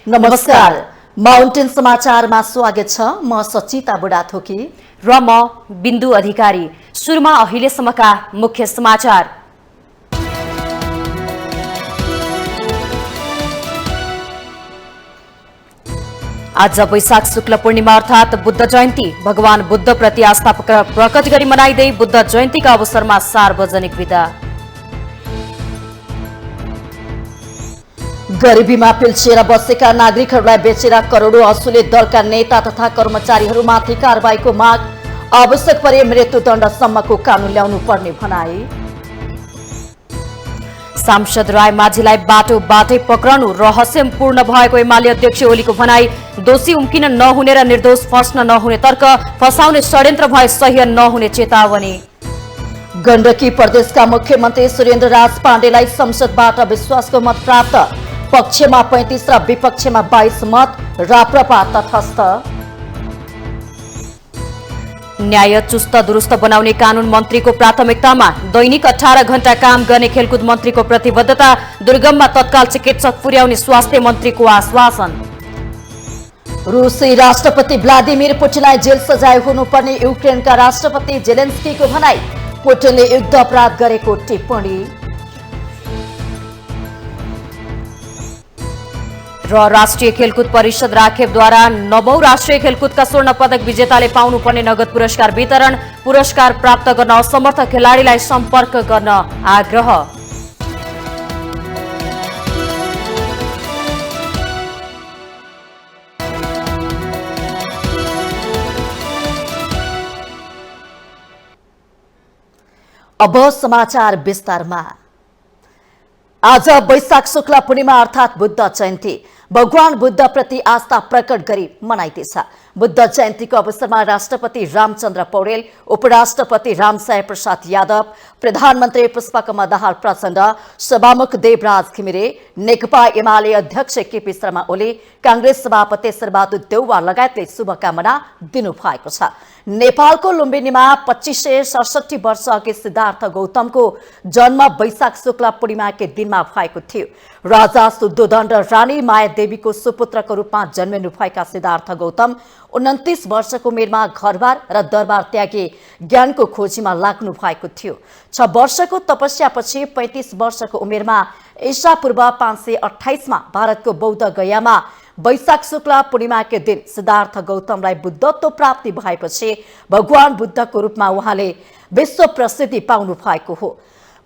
नमस्कार, माउन्टेन समाचारमा स्वागत छ। म सचिता बुढाथोकी र म बिन्दु अधिकारी। सुरुमा अहिलेसम्मका मुख्य समाचार। आज वैशाख शुक्ल पूर्णिमा अर्थात् बुद्ध जयन्ती। भगवान बुद्ध प्रति आस्था प्रकट गरी मनाइँदै बुद्ध जयन्तीका अवसरमा सार्वजनिक विदा। गरिबीमा पिल्चिएर बसेका नागरिकहरूलाई बेचेर करोडौं असुले दलका नेता तथा कर्मचारीहरूमाथि कारबाहीको माग। आवश्यक परे मृत्युदण्डसम्मको कानून ल्याउनु पर्ने भनाई। सांसद राय माझीलाई बाटोबाटै पक्रनु रहस्यपूर्ण भएको एमाले अध्यक्ष ओलीको भनाई। दोषी उम्किन नहुने र निर्दोष फस्न नहुने तर्क, फसाउने षड्यन्त्र भए सह्य नहुने चेतावनी। गण्डकी प्रदेशका मुख्यमन्त्री सुरेन्द्र राज पाण्डेलाई संसदबाट विश्वासको मत प्राप्त। पक्षमा 35 र विपक्षमा 22 मत। राप्रपा तटस्थ। न्याय चुस्त दुरुस्त बनाउने कानून मन्त्रीको प्राथमिकतामा। दैनिक 18 घण्टा काम गर्ने खेलकुद मन्त्रीको प्रतिबद्धता। दुर्गममा तत्काल चिकित्सक पुर्याउने स्वास्थ्य मन्त्रीको आश्वासन। रुसी राष्ट्रपति भ्लादिमिर पुटिनलाई जेल सजाय हुनुपर्ने युक्रेनका राष्ट्रपति जेलेन्स्कीको भनाई। पुटिनले युद्ध अपराध गरेको टिप्पणी। र राष्ट्रिय खेलकुद परिषद राखेपद्वारा 9औं राष्ट्रिय खेलकुदका स्वर्ण पदक विजेताले पाउनुपर्ने नगद पुरस्कार वितरण। पुरस्कार प्राप्त गर्न असमर्थ खेलाडीलाई सम्पर्क गर्न आग्रह। अब समाचार विस्तारमा। आज वैशाख शुक्ल पूर्णिमा अर्थात् बुद्ध जयन्ती। भगवान बुद्ध प्रति आस्था प्रकट गरी मनाइँदैछ। बुद्ध जयन्तीको अवसरमा राष्ट्रपति रामचन्द्र पौडेल, उपराष्ट्रपति रामसाय प्रसाद यादव, प्रधानमन्त्री पुष्पकमल दाहाल प्रचण्ड, सभामुख देवराज घिमिरे, नेकपा एमाले अध्यक्ष केपी शर्मा ओली, कांग्रेस सभापति शेरबहादुर देउवा लगायतले शुभकामना दिनुभएको छ। नेपालको लुम्बिनीमा 2567 वर्ष अघि सिद्धार्थ गौतमको जन्म वैशाख शुक्ल पूर्णिमाकै दिनमा भएको थियो। राजा शुद्धोधन र रानी माया देवीको सुपुत्रको रूपमा जन्मिनुभएका सिद्धार्थ गौतम 29 वर्षको उमेरमा घरबार र दरबार त्यागी ज्ञानको खोजीमा लाग्नु भएको थियो। 6 वर्षको तपस्यापछि 35 वर्षको उमेरमा ईसापूर्व 528 मा भारतको बौद्ध गयामा वैशाख शुक्ल पूर्णिमाकै दिन सिद्धार्थ गौतमलाई बुद्धत्व प्राप्ति भएपछि भगवान बुद्धको रूपमा उहाँले विश्व प्रसिद्धि पाउनु भएको हो।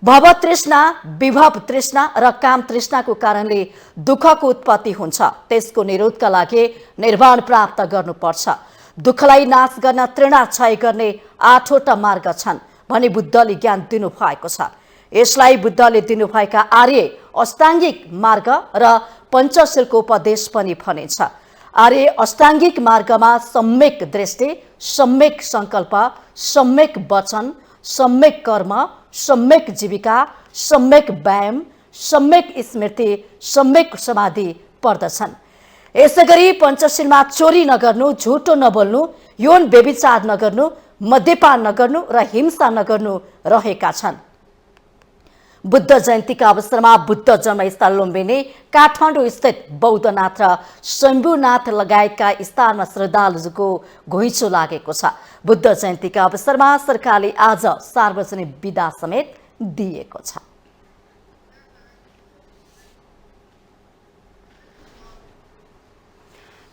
भव तृष्णा, विभव तृष्णा र काम तृष्णाको कारणले दुःखको उत्पत्ति हुन्छ। त्यसको निरोधका लागि निर्वाण प्राप्त गर्नुपर्छ। दुःखलाई नाश गर्न तृणाक्षय गर्ने 8वटा मार्ग छन् भनी बुद्धले ज्ञान दिनुभएको छ। यसलाई बुद्धले दिनुभएका आर्य अष्टाङ्गिक मार्ग र पञ्चशीलको उपदेश पनि भनिन्छ। आर्य अष्टाङ्गिक मार्गमा सम्यक दृष्टि, सम्यक संकल्प, सम्यक वचन, सम्यक कर्म, सम्यक जीविका, सम्यक व्यायाम, सम्यक स्मृति, सम्यक समाधि पर्दछन्। यसैगरी पञ्चशीलमा चोरी नगर्नु, झुटो नबोल्नु, यौन व्यभिचार नगर्नु, मद्यपान नगर्नु र हिंसा नगर्नु रहेका छन्। बुद्ध जयन्तीका अवसरमा बुद्ध जन्मस्थल लुम्बिनी, काठमाडौँ स्थित बौद्धनाथ र शम्भुनाथ लगायतका स्थानमा श्रद्धालुको घुइँचो लागेको छ। बुद्ध जयन्तीका अवसरमा सरकारले आज सार्वजनिक बिदा समेत दिएको छ।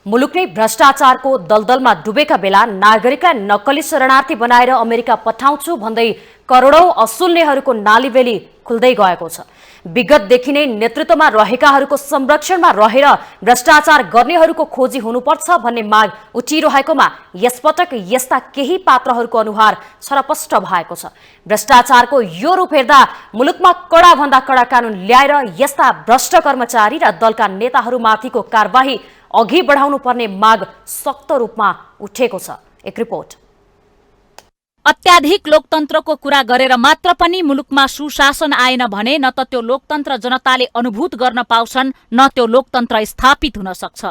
मुलुक नै भ्रष्टाचारको दलदलमा डुबेका बेला नागरिकलाई नक्कली शरणार्थी बनाएर अमेरिका पठाउँछु भन्दै करोडौं असुल्नेहरूको नालीबेली खुल्दै गएको छ। विगतदेखि नै नेतृत्वमा रहेकाहरूको संरक्षणमा रहेर भ्रष्टाचार गर्नेहरूको खोजी हुनुपर्छ भन्ने माग उठिरहेकोमा यसपटक यस्ता केही पात्रहरूको अनुहार छरपष्ट भएको छ। भ्रष्टाचारको यो रूप हेर्दा मुलुकमा कडा भन्दा कडा कानून ल्याएर यस्ता भ्रष्ट कर्मचारी र दलका नेताहरूमाथिको कारबाही अघि बढाउनु पर्ने माग सक्त रूपमा उठेको छ। एक रिपोर्ट। अत्याधिक लोकतन्त्रको कुरा गरेर मात्र पनि मुलुकमा सुशासन आएन भने न त त्यो लोकतन्त्र जनताले अनुभूत गर्न पाउँछन् न त्यो लोकतन्त्र स्थापित हुन सक्छ।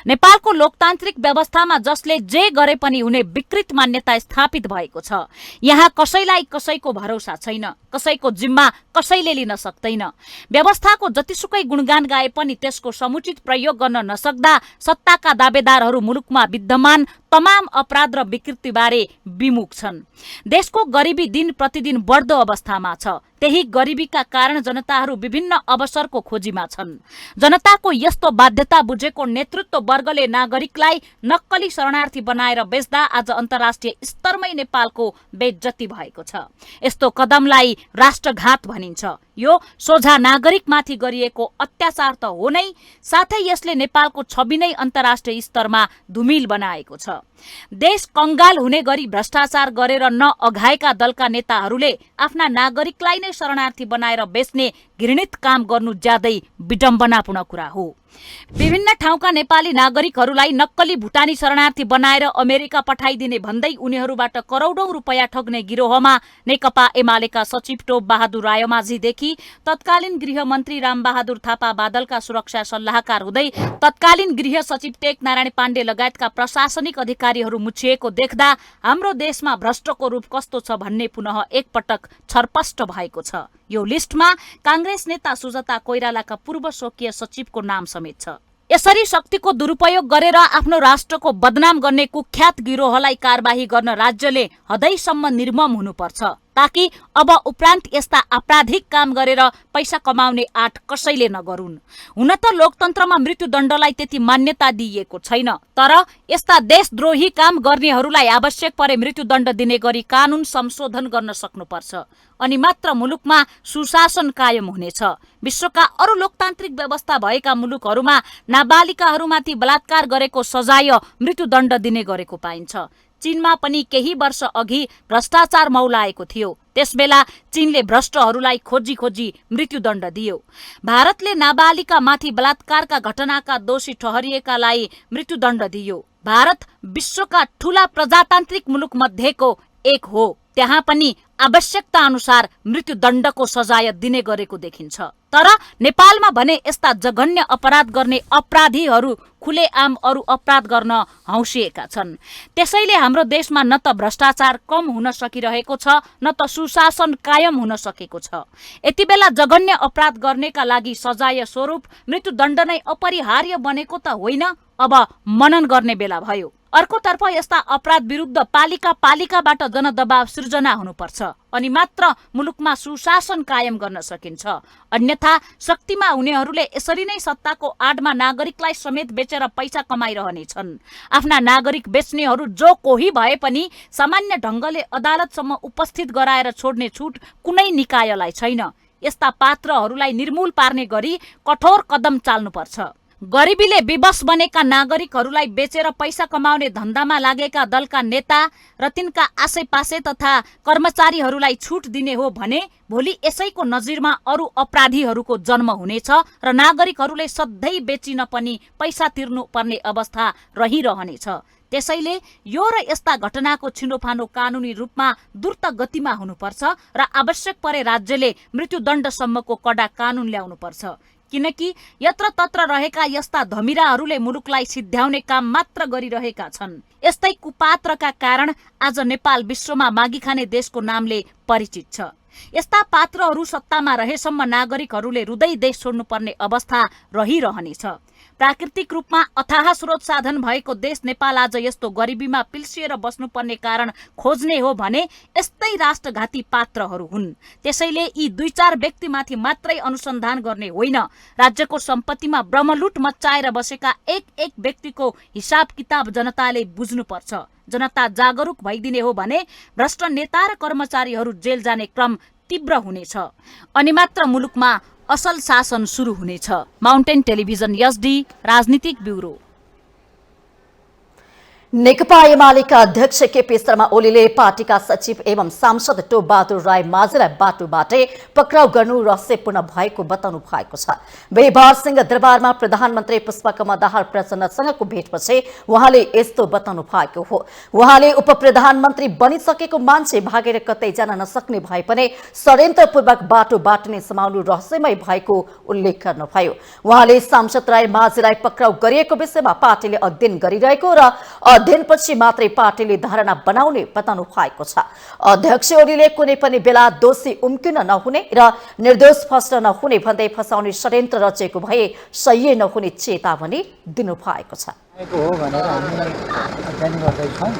नेपालको लोकतान्त्रिक व्यवस्थामा जसले जे गरे पनि हुने विकृत मान्यता स्थापित भएको छ। यहाँ कसैलाई कसैको भरोसा छैन, कसैको जिम्मा कसैले लिन सक्दैन। व्यवस्थाको जतिसुकै गुणगान गाए पनि त्यसको समुचित प्रयोग गर्न नसक्दा सत्ताका दावेदारहरू मुलुकमा विद्यमान तमाम अपराध र विकृतिबारे विमुख छन्। देशको गरिबी दिन प्रतिदिन बढ्दो अवस्थामा छ। त्यही गरिबीका कारण जनताहरू विभिन्न अवसरको खोजीमा छन्। जनताको यस्तो बाध्यता बुझेको नेतृत्व वर्गले नागरिकलाई नक्कली शरणार्थी बनाएर बेच्दा आज अन्तर्राष्ट्रिय स्तरमै नेपालको बेइज्जती भएको छ। यस्तो कदमलाई राष्ट्रघात भनिन्छ। यो सोझा नागरिकमाथि गरिएको अत्याचार त हो नै, साथै यसले नेपालको छवि नै अन्तर्राष्ट्रिय स्तरमा धुमिल बनाएको छ। देश कंगाल हुने गरी भ्रष्टाचार गरेर नअघाएका दलका नेताहरूले आफ्ना नागरिकलाई नै शरणार्थी बनाएर बेच्ने घृणित काम गर्नु ज्यादै विडम्बनापूर्ण कुरा हो। विभिन्न ठाउँका नेपाली नागरिकहरूलाई नक्कली भुटानी शरणार्थी बनाएर अमेरिका पठाइदिने भन्दै उनीहरूबाट करोडौं रुपैयाँ ठग्ने गिरोहमा नेकपा एमालेका सचिव टोप बहादुर रायमाझीदेखि तत्कालीन गृहमन्त्री रामबहादुर थापा बादलका सुरक्षा सल्लाहकार हुँदै तत्कालीन गृह सचिव टेक नारायण पाण्डे लगायतका प्रशासनिक अधिकारीहरू मुछिएको देख्दा हाम्रो देशमा भ्रष्टको रूप कस्तो छ भन्ने पुनः एकपटक छरपष्ट भएको छ। यो लिस्टमा कांग्रेस नेता सुजाता कोइरालाका पूर्व स्वकीय सचिवको नाम समेत छ। यसरी शक्तिको दुरुपयोग गरेर आफ्नो राष्ट्रको बदनाम गर्ने कुख्यात गिरोहलाई कारबाही गर्न राज्यले हदैसम्म निर्मम हुनुपर्छ, ताकि अब उपरान्त यस्ता आपराधिक काम गरेर पैसा कमाउने आँट कसैले नगरून्। हुन त लोकतन्त्रमा मृत्युदण्डलाई त्यति मान्यता दिइएको छैन, तर यस्ता देशद्रोही काम गर्नेहरूलाई आवश्यक परे मृत्युदण्ड दिने गरी कानून संशोधन गर्न सक्नुपर्छ। अनि मात्र मुलुकमा सुशासन कायम हुनेछ। विश्वका अरू लोकतान्त्रिक व्यवस्था भएका मुलुकहरूमा नाबालिकाहरूमाथि बलात्कार गरेको सजाय मृत्युदण्ड दिने गरेको पाइन्छ। चीनमा पनि केही वर्ष अघि भ्रष्टाचार मौलाएको थियो। त्यसबेला चीनले भ्रष्टहरूलाई खोजी खोजी मृत्युदण्ड दियो। भारतले नाबालिकामाथि बलात्कारका घटनाका दोषी ठहरिएकालाई मृत्युदण्ड दियो। भारत विश्वका ठूला प्रजातान्त्रिक मुलुक मध्येको एक हो। त्यहाँ पनि आवश्यकता अनुसार मृत्युदण्डको सजाय दिने गरेको देखिन्छ। तर नेपालमा भने यस्ता जघन्य अपराध गर्ने अपराधीहरू खुलेआम अरू अपराध गर्न हौसिएका छन्। त्यसैले हाम्रो देशमा न त भ्रष्टाचार कम हुन सकिरहेको छ, न त सुशासन कायम हुन सकेको छ। यति बेला जघन्य अपराध गर्नेका लागि सजाय स्वरूप मृत्युदण्ड नै अपरिहार्य बनेको त होइन, अब मनन गर्ने बेला भयो। अर्कोतर्फ यस्ता अपराध विरुद्ध पालिकाबाट जनदबाव सृजना हुनुपर्छ, अनि मात्र मुलुकमा सुशासन कायम गर्न सकिन्छ। अन्यथा शक्तिमा हुनेहरूले यसरी नै सत्ताको आडमा नागरिकलाई समेत बेचेर पैसा कमाइरहनेछन्। आफ्ना नागरिक बेच्नेहरू जो कोही भए पनि सामान्य ढंगले अदालतसम्म उपस्थित गराएर छोड्ने छुट कुनै निकायलाई छैन। यस्ता पात्रहरूलाई निर्मूल पार्ने गरी कठोर कदम चाल्नुपर्छ। गरिबीले विवश बनेका नागरिकहरूलाई बेचेर पैसा कमाउने धन्दामा लागेका दलका नेता र तिनका आसेपासे तथा कर्मचारीहरूलाई छुट दिने हो भने भोलि यसैको नजिरमा अरू अपराधीहरूको जन्म हुनेछ र नागरिकहरूले सधैँ बेचिन पनि पैसा तिर्नु पर्ने अवस्था रहिरहनेछ। त्यसैले यो र यस्ता घटनाको छिनोफानो कानूनी रूपमा द्रुत गतिमा हुनुपर्छ र आवश्यक परे राज्यले मृत्युदण्डसम्मको कडा कानून ल्याउनुपर्छ। किनकि यत्र तत्र रहेका यस्ता धमिराहरूले मुलुकलाई सिद्ध्याउने काम मात्र गरिरहेका छन्। यस्तै कुपात्रका कारण आज नेपाल विश्वमा मागी खाने देशको नामले परिचित छ। यस्ता पात्रहरू सत्तामा रहेसम्म नागरिकहरूले रुदै देश छोड्नुपर्ने अवस्था रहिरहनेछ। प्राकृतिक रूपमा अथाह स्रोत साधन भएको देश नेपाल आज यस्तो गरिबीमा पिल्सिएर बस्नुपर्ने कारण खोज्ने हो भने यस्तै राष्ट्रघाती पात्रहरू हुन्। त्यसैले यी 2-4 व्यक्तिमाथि मात्रै अनुसन्धान गर्ने होइन, राज्यको सम्पत्तिमा ब्रह्मलुट मच्चाएर बसेका एक व्यक्तिको हिसाब किताब जनताले बुझ्नुपर्छ। जनता जागरुक भइदिने हो भने भ्रष्ट नेता र कर्मचारीहरू जेल जाने क्रम तीव्र हुनेछ, अनि मात्र मुलुकमा असल शासन सुरु हुनेछ। माउन्टेन टेलिभिजन SD राजनीतिक ब्युरो। नेकपा एमालेका अध्यक्ष केपी शर्मा ओलीले पार्टीका सचिव एवं सांसद टोप बहादुर राई माझीलाई बाटोबाटै पक्राउ गर्नु रहस्यपूर्ण भएको बताउनु भएको छ। बिहीबार सिंहदरबारमा प्रधानमन्त्री पुष्पकमल दाहाल प्रचण्डसँगको भेटपछि उहाँले यस्तो बताउनु भएको हो। उहाँले उपप्रधानमन्त्री बनिसकेको मान्छे भागेर कतै जान नसक्ने भए पनि षड्यन्त्रपूर्वक बाटोबाट नै समाउनु रहस्यमय भएको उल्लेख गर्नुभयो। उहाँले सांसद राई माझीलाई पक्राउ गरिएको विषयमा पार्टीले अध्ययन गरिरहेको र अध्ययनपछि मात्रै पार्टीले धारणा बनाउने बताउनु भएको छ। अध्यक्ष ओलीले कुनै पनि बेला दोषी उम्किन नहुने र निर्दोष फस्न नहुने भन्दै फसाउने षड्यन्त्र रचेको भए सही नहुने चेतावनी दिनुभएको छ। हो भनेर हामी अध्ययन गर्दैछौँ।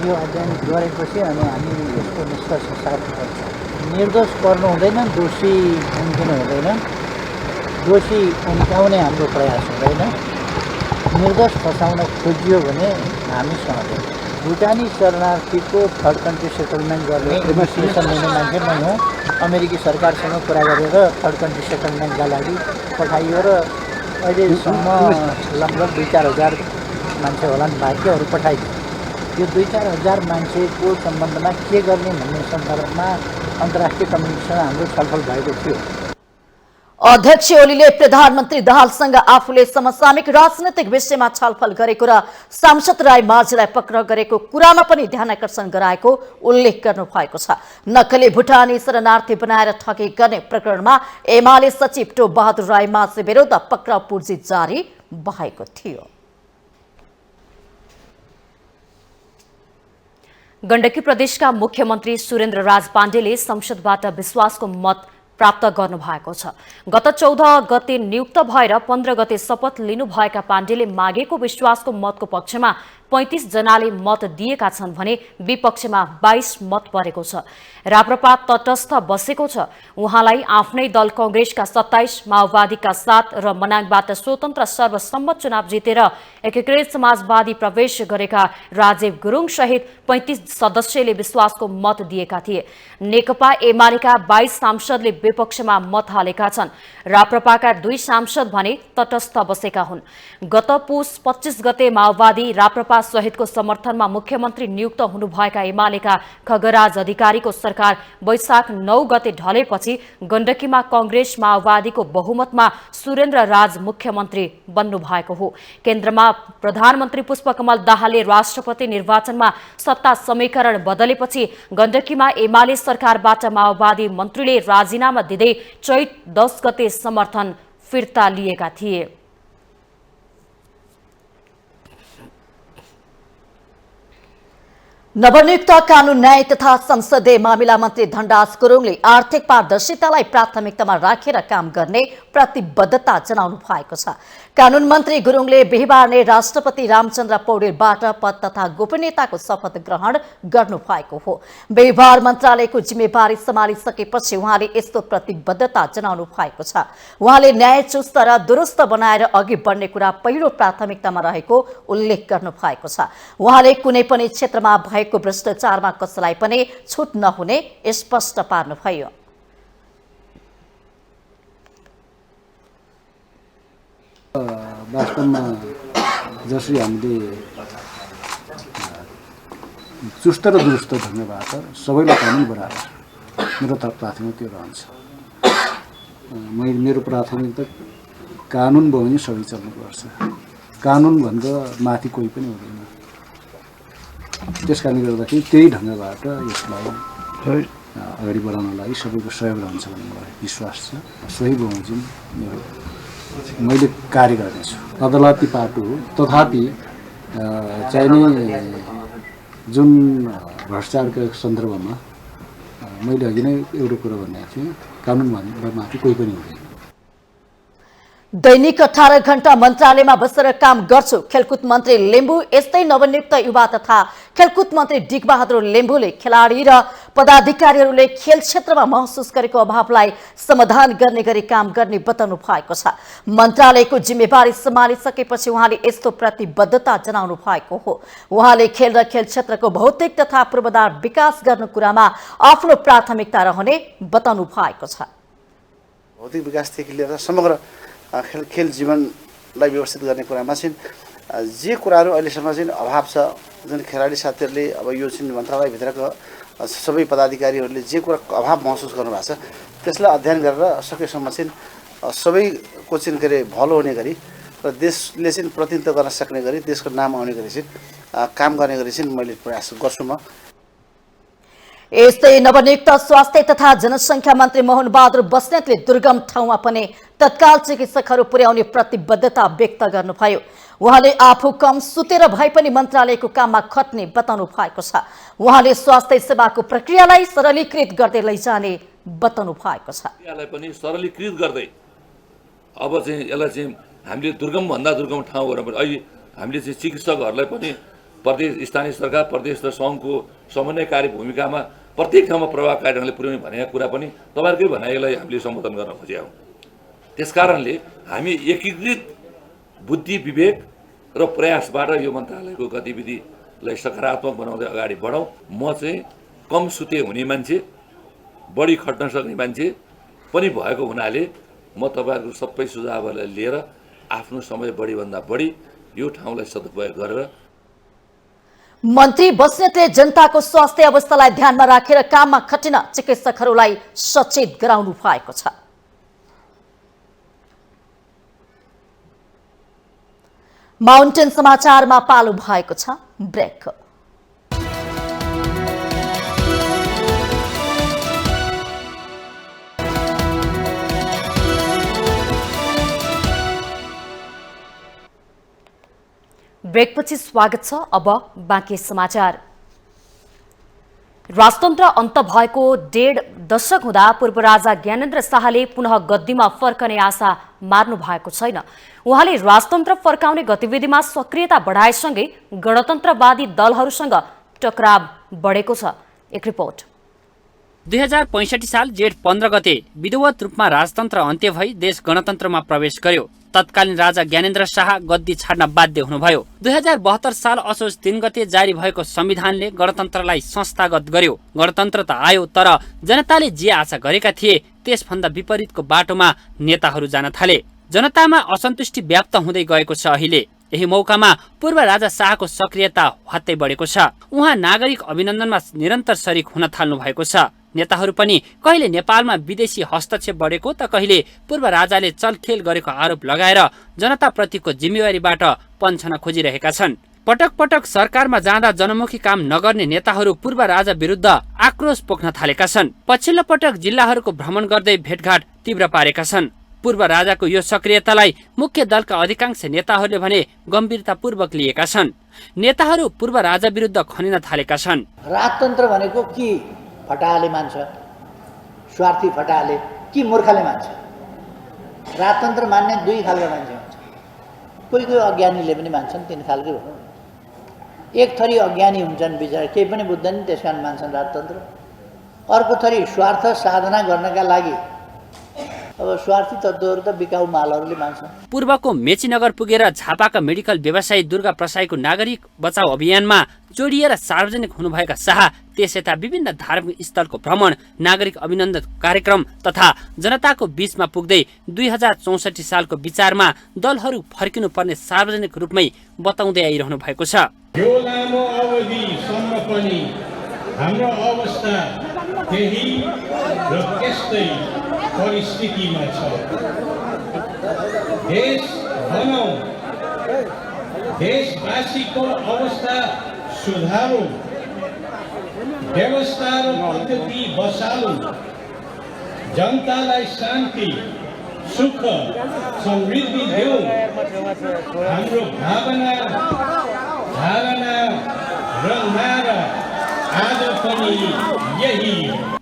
यो अध्ययन गरेपछि अनि हामी यसको निष्कर्ष सार्न पर्छ। निर्दोष पर्नु हुँदैन, दोषी उम्किनु हुँदैन, दोषी उम्काउने हाम्रो प्रयास हुँदैन। निर्दोष फसाउन खोजियो भने हामी सहँदै भुटानी शरणार्थीको थर्ड कन्ट्री सेटलमेन्ट गर्ने एडमिनिस्ट्रेसन लिने मान्छे मै हुँ। अमेरिकी सरकारसँग कुरा गरेर थर्ड कन्ट्री सेटलमेन्टका लागि पठाइयो र अहिलेसम्म लगभग 2-4 हजार मान्छे होलान्, बाँकीहरू पठाइयो। यो 2-4 हजार मान्छेको सम्बन्धमा के गर्ने भन्ने सन्दर्भमा अन्तर्राष्ट्रिय कम्युनिटीसँग हाम्रो छलफल भएको थियो। अध्यक्ष ओलीले प्रधानमन्त्री दाहालसँग आफूले समसामयिक राजनैतिक विषयमा छलफल गरेको र सांसद राई माझीलाई पक्राउ गरेको कुरामा पनि ध्यानकर्षण गराएको उल्लेख गर्नु भएको छ। नक्कली भुटानी शरणार्थी बनाएर ठगी गर्ने प्रकरणमा एमाले सचिव टोप बहादुर राई माझी विरुद्ध पक्राउ पूर्जी जारी भएको थियो। गण्डकी प्रदेशका मुख्यमन्त्री सुरेन्द्र राज पाण्डेले संसदबाट विश्वासको मत प्राप्त गर्नु भएको छ। गत 14 गते नियुक्त भएर 15 गते शपथ लिनुभएका पाण्डेले मागेको विश्वासको मतको पक्षमा 35 जनाले मत दिएका छन् भने विपक्षमा 22 मत परेको छ। राप्रपा तटस्थ बसेको छ। उहाँलाई आफ्नै दल कांग्रेसका 27, माओवादीका 7 र मनाङबाट स्वतन्त्र सर्वसम्मत चुनाव जितेर एकीकृत समाजवादी प्रवेश गरेका राजीव गुरुङ सहित 35 सदस्यले विश्वासको मत दिएका थिए। नेकपा एमालेका 22 सांसदले विपक्षमा मत हालेका छन्। राप्रपाका 2 सांसद भने तटस्थ बसेका हुन्। गत पुस 25 गते माओवादी राप्रपा सहितको समर्थनमा मुख्यमन्त्री नियुक्त हुनुभएका एमालेका खगराज अधिकारीको सरकार वैशाख 9 गते ढलेपछि गण्डकीमा कांग्रेस माओवादीको बहुमतमा सुरेन्द्र राज मुख्यमन्त्री बन्नु भएको हो। केन्द्रमा प्रधानमन्त्री पुष्पकमल दाहालले राष्ट्रपति निर्वाचनमा सत्ता समीकरण बदलेपछि गण्डकीमा एमाले सरकारबाट माओवादी मन्त्रीले राजीनामा दिँदै चैत 10 गते समर्थन फिर्ता लिएका थिए। नवनियुक्त कानून न्याय तथा संसदीय मामिला मन्त्री धनराज गुरुङले आर्थिक पारदर्शितालाई प्राथमिकतामा राखेर काम गर्ने प्रतिबद्धता जनाउनु भएको छ। कानून मन्त्री गुरुङले बिहीबार नै राष्ट्रपति रामचन्द्र पौडेलबाट पद तथा गोपनीयताको शपथ ग्रहण गर्नु भएको हो। बिहीबार मन्त्रालयको जिम्मेवारी सम्हालिसकेपछि उहाँले यस्तो प्रतिबद्धता जनाउनु भएको छ। उहाँले न्याय चुस्त र दुरुस्त बनाएर अघि बढ्ने कुरा पहिलो प्राथमिकतामा रहेको उल्लेख गर्नु भएको छ। उहाँले कुनै पनि क्षेत्रमा भएको भ्रष्टाचारमा कसैलाई पनि छुट नहुने स्पष्ट पार्नुभयो। वास्तवमा जसरी हामीले चुस्त र दुरुस्त ढङ्गबाट सबैलाई कानुन बराबर मेरो त प्राथमिकता रहन्छ। मेरो प्राथमिकता कानुन भयो भने सबै चल्नुपर्छ। कानुनभन्दा माथि कोही पनि हुँदैन। त्यस कारणले गर्दाखेरि त्यही ढङ्गबाट यसलाई अगाडि बढाउन लागि सबैको सहयोग रहन्छ भन्ने मलाई विश्वास छ। सोही बमोजिम मैले कार्य गर्नेछु। अदालती पाटो हो, तथापि चाहिने जुन भ्रष्टाचारको सन्दर्भमा मैले अघि नै एउटा कुरा भनेको थिएँ, कानुनभन्दा माथि कोही पनि हुँदैन। दैनिक 18 घण्टा मन्त्रालयमा बसेर काम गर्छु खेलकुद मन्त्री लिम्बू। यस्तै नवनियुक्त युवा तथा खेलकुद मन्त्री डिकबहादुर लिम्बूले खेलाडी र पदाधिकारीहरूले खेल क्षेत्रमा महसुस गरेको अभावलाई समाधान गर्ने गरी काम गर्ने बताउनु भएको छ। मन्त्रालयको जिम्मेवारी सम्हालिसकेपछि उहाँले यस्तो प्रतिबद्धता जनाउनु भएको हो। उहाँले खेल र खेल क्षेत्रको भौतिक तथा पूर्वाधार विकास गर्ने कुरामा आफ्नो प्राथमिकता रहने बताउनु भएको छ। भौतिक विकासदेखि लिएर समग्र खेल जीवनलाई व्यवस्थित गर्ने कुरामा चाहिँ जे कुराहरू अहिलेसम्म चाहिँ अभाव छ, जुन खेलाडी साथीहरूले अब यो चाहिँ मन्त्रालयभित्रका सबै पदाधिकारीहरूले जे कुरा अभाव महसुस गर्नुभएको छ त्यसलाई अध्ययन गरेर सकेसम्म चाहिँ सबैको चाहिँ के अरे भलो हुने गरी र देशले चाहिँ प्रतिनिधित्व गर्न सक्ने गरी देशको नाम आउने गरी चाहिँ काम गर्ने गरी चाहिँ मैले प्रयास गर्छु म। यस्तै नवनियुक्त स्वास्थ्य तथा जनसङ्ख्या मन्त्री मोहन बहादुर बस्नेतले दुर्गम ठाउँमा पनि तत्काल चिकित्सकहरू पुर्याउने प्रतिबद्धता व्यक्त गर्नुभयो। उहाँले आफू कम सुतेर भए पनि मन्त्रालयको काममा खट्ने बताउनु भएको छ। उहाँले स्वास्थ्य सेवाको प्रक्रियालाई सरलीकृत गर्दै लैजाने बताउनु भएको छ। यसलाई पनि सरलीकृत गर्दै अब चाहिँ यसलाई चाहिँ हामीले दुर्गम भन्दा दुर्गम ठाउँहरूमा पनि अहिले हामीले चाहिँ चिकित्सकहरूलाई पनि प्रदेश स्थानीय सरकार प्रदेश र सङ्घको समन्वयकारी भूमिकामा प्रत्येक ठाउँमा प्रभावकारी ढङ्गले पुर्याउने भनेको कुरा पनि तपाईँहरूकै भनाइलाई हामीले सम्बोधन गर्न खोजेका हौँ। त्यसकारणले हामी एकीकृत बुद्धि विवेक र प्रयासबाट यो मन्त्रालयको गतिविधिलाई सकारात्मक बनाउँदै अगाडि बढौँ। म चाहिँ कम सुते हुने मान्छे, बढी खट्न सक्ने मान्छे पनि भएको हुनाले म तपाईँहरूको सबै सुझावहरूलाई लिएर आफ्नो समय बढीभन्दा बढी यो ठाउँलाई सदुपयोग गरेर मन्त्री बस्नेतले जनताको स्वास्थ्य अवस्थालाई ध्यानमा राखेर काममा खटिन चिकित्सकहरूलाई सचेत गराउनु भएको छ। माउन्टेन समाचारमा पालो भएको छ ब्रेक। ब्रेकपछि स्वागत छ। अब बाँकी समाचार। राजतन्त्र अन्त भएको 1.5 दशक हुँदा पूर्व राजा ज्ञानेन्द्र शाहले पुनः गद्दीमा फर्कने आशा मार्नु भएको छैन। उहाँले राजतन्त्र फर्काउने गतिविधिमा सक्रियता बढाएसँगै गणतन्त्रवादी दलहरूसँग टकराव बढेको छ। एक रिपोर्ट। 2065 साल जेठ 15 गते विधिवत रूपमा राजतन्त्र अन्त्य भई देश गणतन्त्रमा प्रवेश गर्यो। तत्कालीन राजा ज्ञानेन्द्र शाह गद्दी छाड्न बाध्य हुनुभयो। 2072 साल असोज 3 गते जारी भएको संविधानले गणतन्त्रलाई संस्थागत गर्यो। गणतन्त्र त आयो, तर जनताले जे आशा गरेका थिए त्यसभन्दा विपरीतको बाटोमा नेताहरू जान थाले। जनतामा असन्तुष्टि व्याप्त हुँदै गएको छ। अहिले यही मौकामा पूर्व राजा शाहको सक्रियता हत्तै बढेको छ। उहाँ नागरिक अभिनन्दनमा निरन्तर सरिक हुन थाल्नु भएको छ। नेताहरू पनि कहिले नेपालमा विदेशी हस्तक्षेप बढेको त कहिले पूर्व राजाले चलखेल गरेको आरोप लगाएर जनताप्रतिको जिम्मेवारीबाट पन्छन खोजिरहेका छन्। पटक पटक सरकारमा जाँदा जनमुखी काम नगर्ने नेताहरू पूर्व राजा विरुद्ध आक्रोश पोख्न थालेका छन्। पछिल्लो पटक जिल्लाहरूको भ्रमण गर्दै भेटघाट तीव्र पारेका छन्। पूर्व राजाको यो सक्रियतालाई मुख्य दलका अधिकांश नेताहरूले भने गम्भीरतापूर्वक लिएका छन्। नेताहरू पूर्व राजा विरुद्ध खनिन थालेका छन्। राजतन्त्र भनेको कि फटाहाले मान्छ, स्वार्थी फटाहाले कि मूर्खले मान्छ। राजतन्त्र मान्ने दुई खालका मान्छे हुन्छ। कोही कोही अज्ञानीले पनि मान्छन्, तीन खालकै हो। एक थरी अज्ञानी हुन्छन्, बिचरा केही पनि बुझ्दैनन्, त्यस कारण मान्छन् राजतन्त्र। अर्को थरी स्वार्थ साधना गर्नका लागि अब स्वार्थी तत्त्वहरू त बिकाउ मालहरूले मान्छन्। पूर्वको मेचीनगर पुगेर झापाका मेडिकल व्यवसायी दुर्गा प्रसाईको नागरिक बचाउ अभियानमा जोडिएर सार्वजनिक हुनुभएका शाह त्यसयता विभिन्न धार्मिक स्थलको भ्रमण, नागरिक अभिनन्दन कार्यक्रम तथा जनताको बीचमा पुग्दै 2064 सालको विचारमा दलहरू फर्किनुपर्ने सार्वजनिक रूपमै बताउँदै आइरहनु भएको छ। यो लामो अवधिसम्म पनि हाम्रो अवस्था त्यही र त्यस्तै परिस्थितिमा छ। देश बनाऊ, देशवासीको अवस्था सुधारौँ, व्यवस्था र पद्धति बसालौँ, जनतालाई शान्ति, सुख, समृद्धि देऊ। हाम्रो भावना, धारणा र नारा आज पनि यही।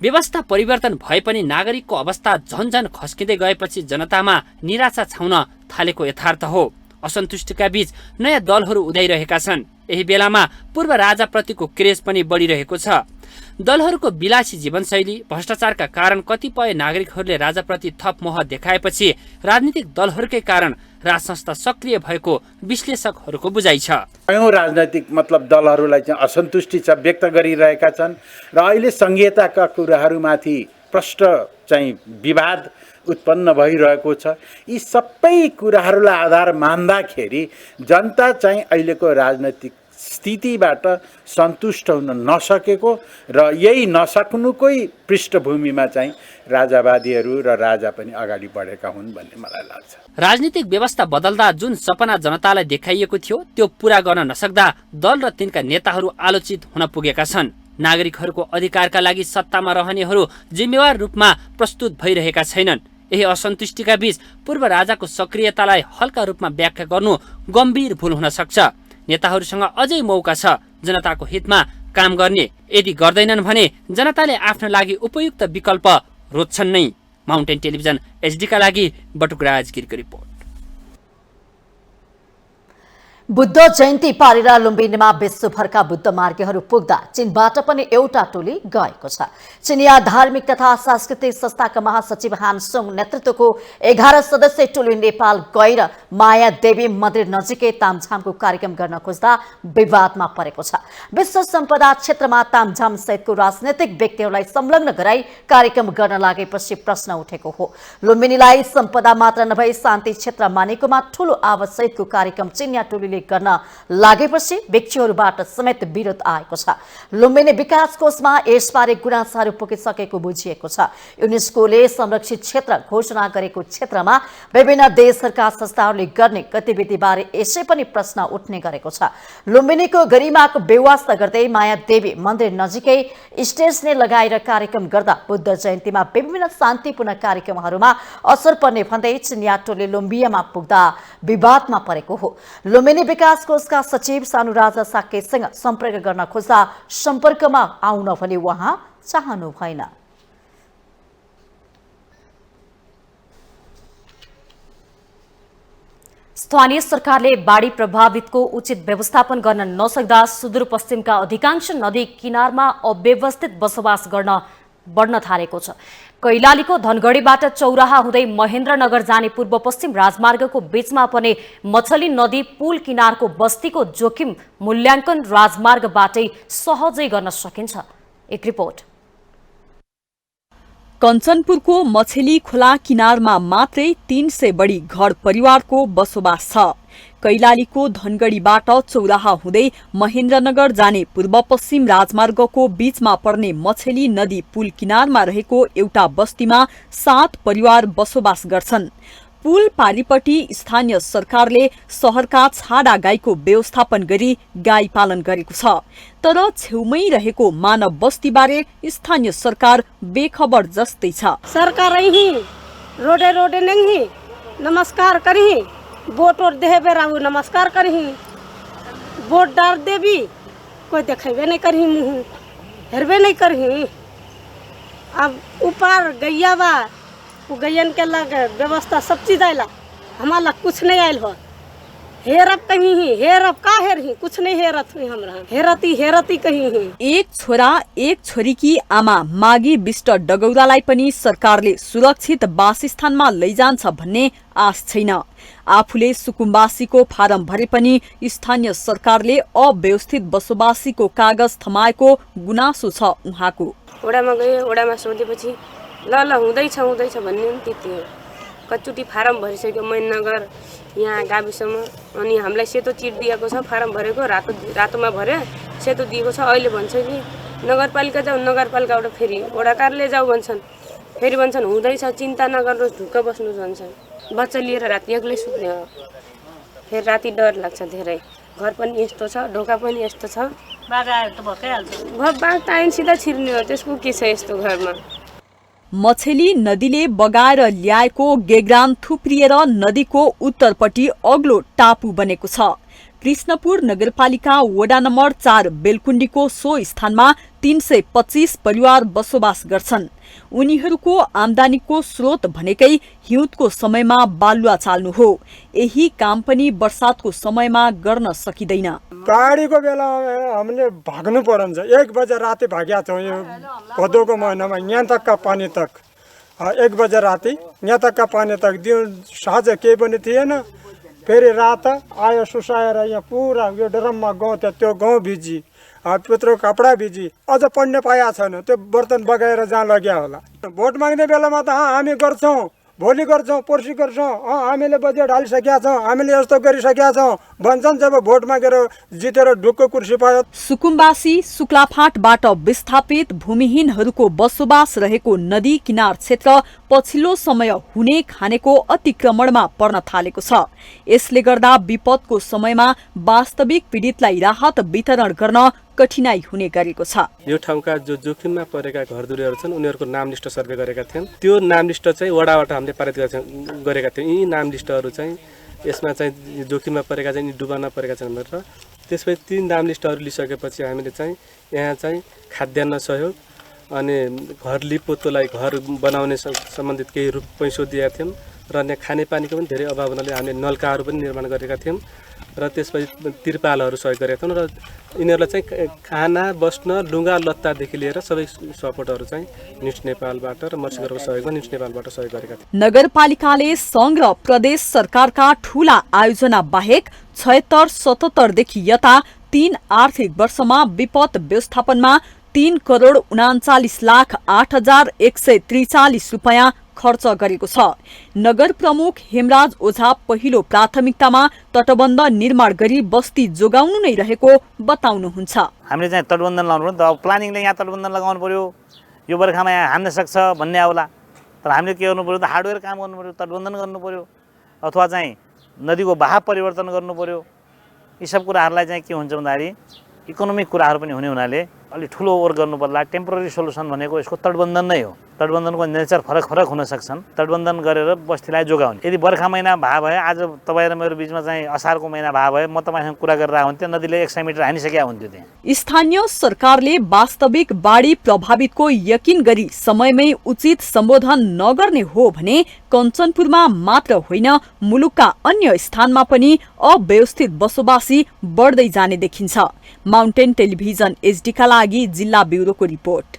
व्यवस्था परिवर्तन भए पनि नागरिकको अवस्था झन्झन खस्किँदै गएपछि जनतामा निराशा छाउन थालेको यथार्थ हो। असन्तुष्टिका बीच नयाँ दलहरू उदाइरहेका छन्। यही बेलामा पूर्व राजाप्रतिको क्रेज पनि बढिरहेको छ। दलहरूको विलासी जीवनशैली, भ्रष्टाचारका कारण कतिपय नागरिकहरूले राजाप्रति थप मोह देखाएपछि राजनीतिक दलहरूकै कारण राजसंस्था सक्रिय भएको विश्लेषकहरूको बुझाइ छ। कयौं राजनैतिक दलहरूलाई चाहिँ असन्तुष्टि छ, व्यक्त गरिरहेका छन् र अहिले संघीयताका कुराहरूमाथि प्रष्ट चाहिँ विवाद उत्पन्न भइरहेको छ। यी सबै कुराहरूलाई आधार मान्दाखेरि जनता चाहिँ अहिलेको राजनैतिक स्थितिबाट सन्तुष्ट हुन नसकेको र यही नसक्नुकै पृष्ठभूमिमा चाहिँ राजावादीहरू र राजा पनि अगाडि बढेका हुन् भन्ने मलाई लाग्छ। राजनीतिक व्यवस्था बदल्दा जुन सपना जनतालाई देखाइएको थियो त्यो पूरा गर्न नसक्दा दल र तिनका नेताहरू आलोचित हुन पुगेका छन्। नागरिकहरूको अधिकारका लागि सत्तामा रहनेहरू जिम्मेवार रूपमा प्रस्तुत भइरहेका छैनन्। यही असन्तुष्टिका बीच पूर्व राजाको सक्रियतालाई हल्का रूपमा व्याख्या गर्नु गम्भीर भूल हुन सक्छ। नेताहरूसँग अझै मौका छ जनताको हितमा काम गर्ने। यदि गर्दैनन् भने जनताले आफ्नो लागि उपयुक्त विकल्प रोज्छन् नै। माउन्टेन टेलिभिजन एचडीका लागि बटुकराज गिरीको रिपोर्ट। बुद्ध जयन्ती पारेर लुम्बिनीमा विश्वभरका बुद्ध मार्गीहरू पुग्दा चीनबाट पनि एउटा टोली गएको छ। चिनिया धार्मिक तथा सांस्कृतिक संस्थाका महासचिव हान सुङ नेतृत्वको 11 सदस्यीय टोली नेपाल गएर माया देवी मन्दिर नजिकै तामझामको कार्यक्रम गर्न खोज्दा विवादमा परेको छ। विश्व सम्पदा क्षेत्रमा तामझाम सहितको राजनैतिक व्यक्तिहरूलाई संलग्न गराई कार्यक्रम गर्न लागेपछि प्रश्न उठेको हो। लुम्बिनीलाई सम्पदा मात्र नभई शान्ति क्षेत्र मानेकोमा ठूलो आवाज सहितको कार्यक्रम चिनिया टोलीले गर्न लागेपछि व्यक्तिहरूबाट समेत विरोध आएको छ। लुम्बिनी विकास कोषमा यसबारे गुनासाहरू पुगिसकेको बुझिएको छ। युनेस्कोले संरक्षित क्षेत्र घोषणा गरेको क्षेत्रमा विभिन्न देशहरूका संस्थाहरूले गर्ने गतिविधिबारे यसै पनि प्रश्न उठ्ने गरेको छ। लुम्बिनीको गरिमाको बेवास्ता गर्दै माया देवी मन्दिर नजिकै स्टेजले लगाएर कार्यक्रम गर्दा बुद्ध जयन्तीमा विभिन्न शान्तिपूर्ण कार्यक्रमहरूमा असर पर्ने भन्दै चिनिया टोली लुम्बियामा पुग्दा विवादमा परेको हो। लुम्बिनी विकास कोषका सचिव सानु राजा साकेसँग सम्पर्क गर्न खोज्दा सम्पर्कमा आउन भने उहाँ चाहनु भएन। स्थानीय सरकारले बाढी प्रभावितको उचित व्यवस्थापन गर्न नसक्दा सुदूरपश्चिमका अधिकांश नदी किनारमा अव्यवस्थित बसोबास गर्न बढ्न थालेको छ। कैलालीको धनगढीबाट चौराहा हुँदै महेन्द्रनगर जाने पूर्व पश्चिम राजमार्गको बीचमा पर्ने मछली नदी पुल किनारको बस्तीको जोखिम मूल्याङ्कन राजमार्गबाटै सहजै गर्न सकिन्छ। एक रिपोर्ट। कञ्चनपुरको मछली खोला किनारमा मात्रै 300 बढी घर परिवारको बसोबास छ। कैलालीको धनगढीबाट चौराहा हुँदै महेन्द्रनगर जाने पूर्व पश्चिम राजमार्गको बीचमा पर्ने मछली नदी पुल किनारमा रहेको एउटा बस्तीमा 7 परिवार बसोबास गर्छन्। पुल पारीपट्टि स्थानीय सरकारले शहरका छाडा गाईको व्यवस्थापन गरी गाई पालन गरेको छ। तर छेउमै रहेको मानव बस्तीबारे स्थानीय सरकार बेखबर जस्तै छ। सरकार ही रोडे रोडे नहीं नमस्कार करही वोट और देहे बेरा नमस्कार करही वोट डाल देवी कोई देखेबे नहीं करही मुँह हेरबे नहीं करही। अब ऊपर गैया बा वो गैयन के लग व्यवस्था सब चीज आयला हमारा कुछ नहीं आयल हो। हेरब कहीं ही हेरब का हेर ही कुछ नहीं हेरत हुई हमरा हेरती कहीं ही। एक छोरा एक छोरीकी आमा मागी विष्ट डगौरालाई पनि सरकारले सुरक्षित वासस्थानमा लैजान्छ भन्ने आश छैन। आफूले सुकुम्बासीको फारम भरे पनि स्थानीय सरकारले अव्यवस्थित बसोबासीको कागज थमाएको गुनासो छ उहाँको। ओडामा गए ओडामा सोधेपछि ल हुँदैछ भन्ने पनि त्यति हो। कचुटी फारम भरिसक्यो मैननगर यहाँ गाविसमा अनि हामीलाई सेतो चिट दिएको छ फारम भरेको रातोमा भरे सेतो दिएको छ। अहिले भन्छ कि नगरपालिका जाऊ नगरपालिकाबाट फेरि वडा कार्यालय जाऊ भन्छन् फेरि भन्छन् हुँदैछ चिन्ता नगर्नुहोस् ढुक्क बस्नुहोस् भन्छन्। बच्चा लिएर राति एक्लै सुत्ने हो फेरि राति डर लाग्छ धेरै। घर पनि यस्तो छ ढोका पनि यस्तो छ बाघ आएर त भइहाल्छ बाघ त आइन सिधा छिर्ने हो त्यसको के छ यस्तो घरमा। मछली नदीले बगाएर ल्याएको गेग्रान थुप्रिएर नदीको उत्तरपट्टि अग्लो टापु बनेको छ। कृष्णपुर नगरपालिका वडा नम्बर 4 बेलकुण्डीको सो स्थानमा 325 परिवार बसोबास गर्छन्। उनीहरूको आम्दानीको स्रोत भनेकै हिउँदको समयमा बालुवा चाल्नु हो। यही काम पनि वर्षातको समयमा गर्न सकिँदैन। बाढीको बेला हामीले भाग्नु परन्छ। 1 बजे राति भाग्या छौँ यो भदौको महिनामा यहाँ तकका पानी तक 1 बजे राति यहाँ तकका पानी तक दिउँ साँझ केही पनि थिएन। फेरि रात आयो सुसाएर यहाँ पुरा यो ड्रममा गहुँ त्यो गहुँ भिजी त्यत्रो कपडा भिजी अझ पढ्ने पाएको छैन त्यो बर्तन बगाएर जहाँ लग्या होला। भोट माग्ने बेलामा त हामी गर्छौँ भोलि गर्छौँ पर्सि गर्छौँ हामीले बजेट हालिसकेका छौँ हामीले यस्तो गरिसकेका छौँ भन्छन् जब भोट मागेर जितेर ढुक्क कुर्सी पायो। सुकुम्बासी शुक्लाफाँटबाट विस्थापित भूमिहीनहरूको बसोबास रहेको नदी किनार क्षेत्र पछिल्लो समय हुने खानेको अतिक्रमणमा पर्न थालेको छ। यसले गर्दा विपदको समयमा वास्तविक पीडितलाई राहत वितरण गर्न कठिनाई हुने गरेको छ। यो ठाउँका जो जोखिममा परेका घरधुरीहरू छन् उनीहरूको नाम लिस्ट सर्वे गरेका थियौँ। त्यो नाम लिस्ट चाहिँ वडाबाट हामीले पारित गरेका थियौँ। यी नाम लिस्टहरू चाहिँ यसमा चाहिँ जोखिममा परेका चाहिँ डुबानमा परेका छन् भनेर त्यसपछि ती नाम लिस्टहरू लिइसकेपछि हामीले चाहिँ यहाँ चाहिँ खाद्यान्न सहयोग अनि घर लिपोतोलाई घर बनाउने सम्बन्धित केही पैसो दिएका थियौँ र यहाँ खानेपानीको पनि धेरै अभाव हुनाले हामीले नलकाहरू पनि निर्माण गरेका थियौँ र त्यसपछि तिरपालहरू सहयोग गरेका थियौँ र यिनीहरूलाई चाहिँ खाना बस्न लुगा लत्तादेखि लिएर सबै सपोर्टहरू चाहिँ न्युज नेपालबाट र मर्सीगरको सहयोगमा न्युज नेपालबाट सहयोग गरेका थियौँ। नगरपालिकाले सङ्घ र प्रदेश सरकारका ठूला आयोजना बाहेक 76-77 देखि यता 3 आर्थिक वर्षमा विपद व्यवस्थापनमा 3,39,08,143 रुपैयाँ खर्च गरेको छ। नगर प्रमुख हेमराज ओझा पहिलो प्राथमिकतामा तटबन्ध निर्माण गरी बस्ती जोगाउनु नै रहेको बताउनुहुन्छ। हामीले चाहिँ तटबन्धन लगाउनु पर्यो नि त। अब प्लानिङले यहाँ तटबन्धन लगाउनु पर्यो, यो बर्खामा यहाँ हान्न सक्छ भन्ने आउला। तर हामीले के गर्नु पर्यो त हार्डवेयर काम गर्नु पर्यो, तटबन्धन गर्नु पर्यो अथवा चाहिँ नदीको बहाव परिवर्तन गर्नु पर्यो। यी सब कुराहरूलाई चाहिँ के हुन्छ भन्दाखेरि इकोनोमिक कुराहरू पनि हुने हुनाले अलि ठुलो ओभर गर्नु पर्ला। टेम्पोररी सोलुसन भनेको यसको तटबन्धन नै हो। तटबन्धनको नेचर फरक फरक हुन सक्छन्। तटबन्धन गरेर बस्तीलाई जोगाउने। यदि बर्खा महिना भए भए आज तपाईँ र मेरो बिचमा चाहिँ असारको महिना भए भए म तपाईँसँग कुरा गरेर हुन्थ्यो, नदीले 100 मिटर हानिसकेका हुन्थ्यो त्यहाँ। स्थानीय सरकारले वास्तविक बाढी प्रभावितको यकिन गरी समयमै उचित सम्बोधन नगर्ने हो भने कञ्चनपुरमा मात्र होइन मुलुकका अन्य स्थानमा पनि अव्यवस्थित बसोबासी बढ्दै जाने देखिन्छ। माउन्टेन टेलिभिजन एचडीका लागि जिल्ला ब्युरोको रिपोर्ट।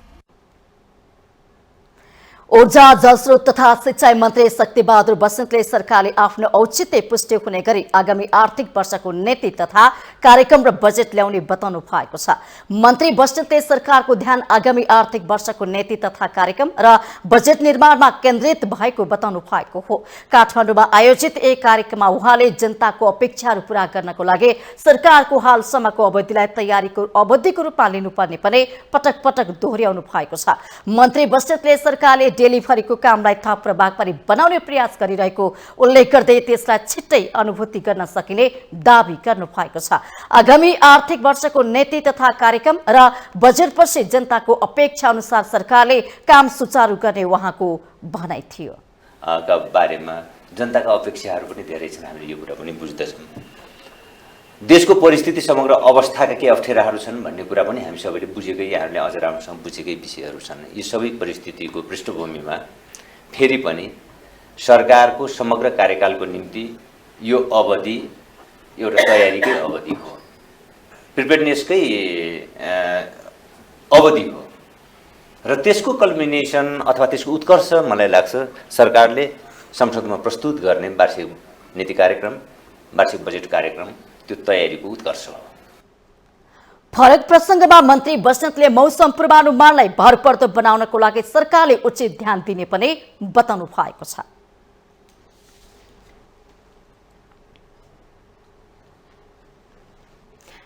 ऊर्जा जलस्रोत तथा सिंचाई मन्त्री शक्तिबहादुर बस्नेतले सरकारले आफ्नो औचित्य पुष्टि हुने गरी आगामी आर्थिक वर्षको नीति तथा कार्यक्रम र बजेट ल्याउने बताउनु भएको छ। मन्त्री बस्नेतले सरकारको ध्यान आगामी आर्थिक वर्षको नीति तथा कार्यक्रम र बजेट निर्माणमा केन्द्रित भएको बताउनु भएको हो। काठमाडौँमा आयोजित एक कार्यक्रममा उहाँले जनताको अपेक्षाहरू पूरा गर्नको लागि सरकारको हालसम्मको अवधिलाई तयारीको अवधिको रूपमा लिनुपर्ने पनि पटक पटक दोहोर्याउनु भएको छ। मन्त्री बस्नेतले सरकारले डेलिभरीको कामलाई थप प्रभावकारी बनाउने प्रयास गरिरहेको उल्लेख गर्दै त्यसलाई छिट्टै अनुभूति गर्न सकिने दावी गर्नु भएको छ। आगामी आर्थिक वर्षको नीति तथा कार्यक्रम र बजेटपछि जनताको अपेक्षा अनुसार सरकारले काम सुचारू गर्ने उहाँको भनाइ थियो। का बारेमा जनताका अपेक्षाहरू पनि धेरै छन्, हामीले यो कुरा पनि बुझ्दछौँ। देशको परिस्थिति समग्र अवस्थाका के अप्ठ्याराहरू छन् भन्ने कुरा पनि हामी सबैले बुझेकै, यहाँहरूले अझ राम्रोसँग बुझेकै विषयहरू छन्। यी सबै परिस्थितिको पृष्ठभूमिमा फेरि पनि सरकारको समग्र कार्यकालको निम्ति यो अवधि एउटा तयारीकै अवधि हो, प्रिपेयर्डनेसकै अवधि हो र त्यसको कल्मिनेसन अथवा त्यसको उत्कर्ष मलाई लाग्छ सरकारले संसदमा प्रस्तुत गर्ने वार्षिक नीति कार्यक्रम, वार्षिक बजेट कार्यक्रम त्यो तयारीको उत्कर्ष हो। फरक प्रसङ्गमा मन्त्री बस्नेतले मौसम पूर्वानुमानलाई भरपर्दो बनाउनको लागि सरकारले उचित ध्यान दिने पनि बताउनु भएको छ।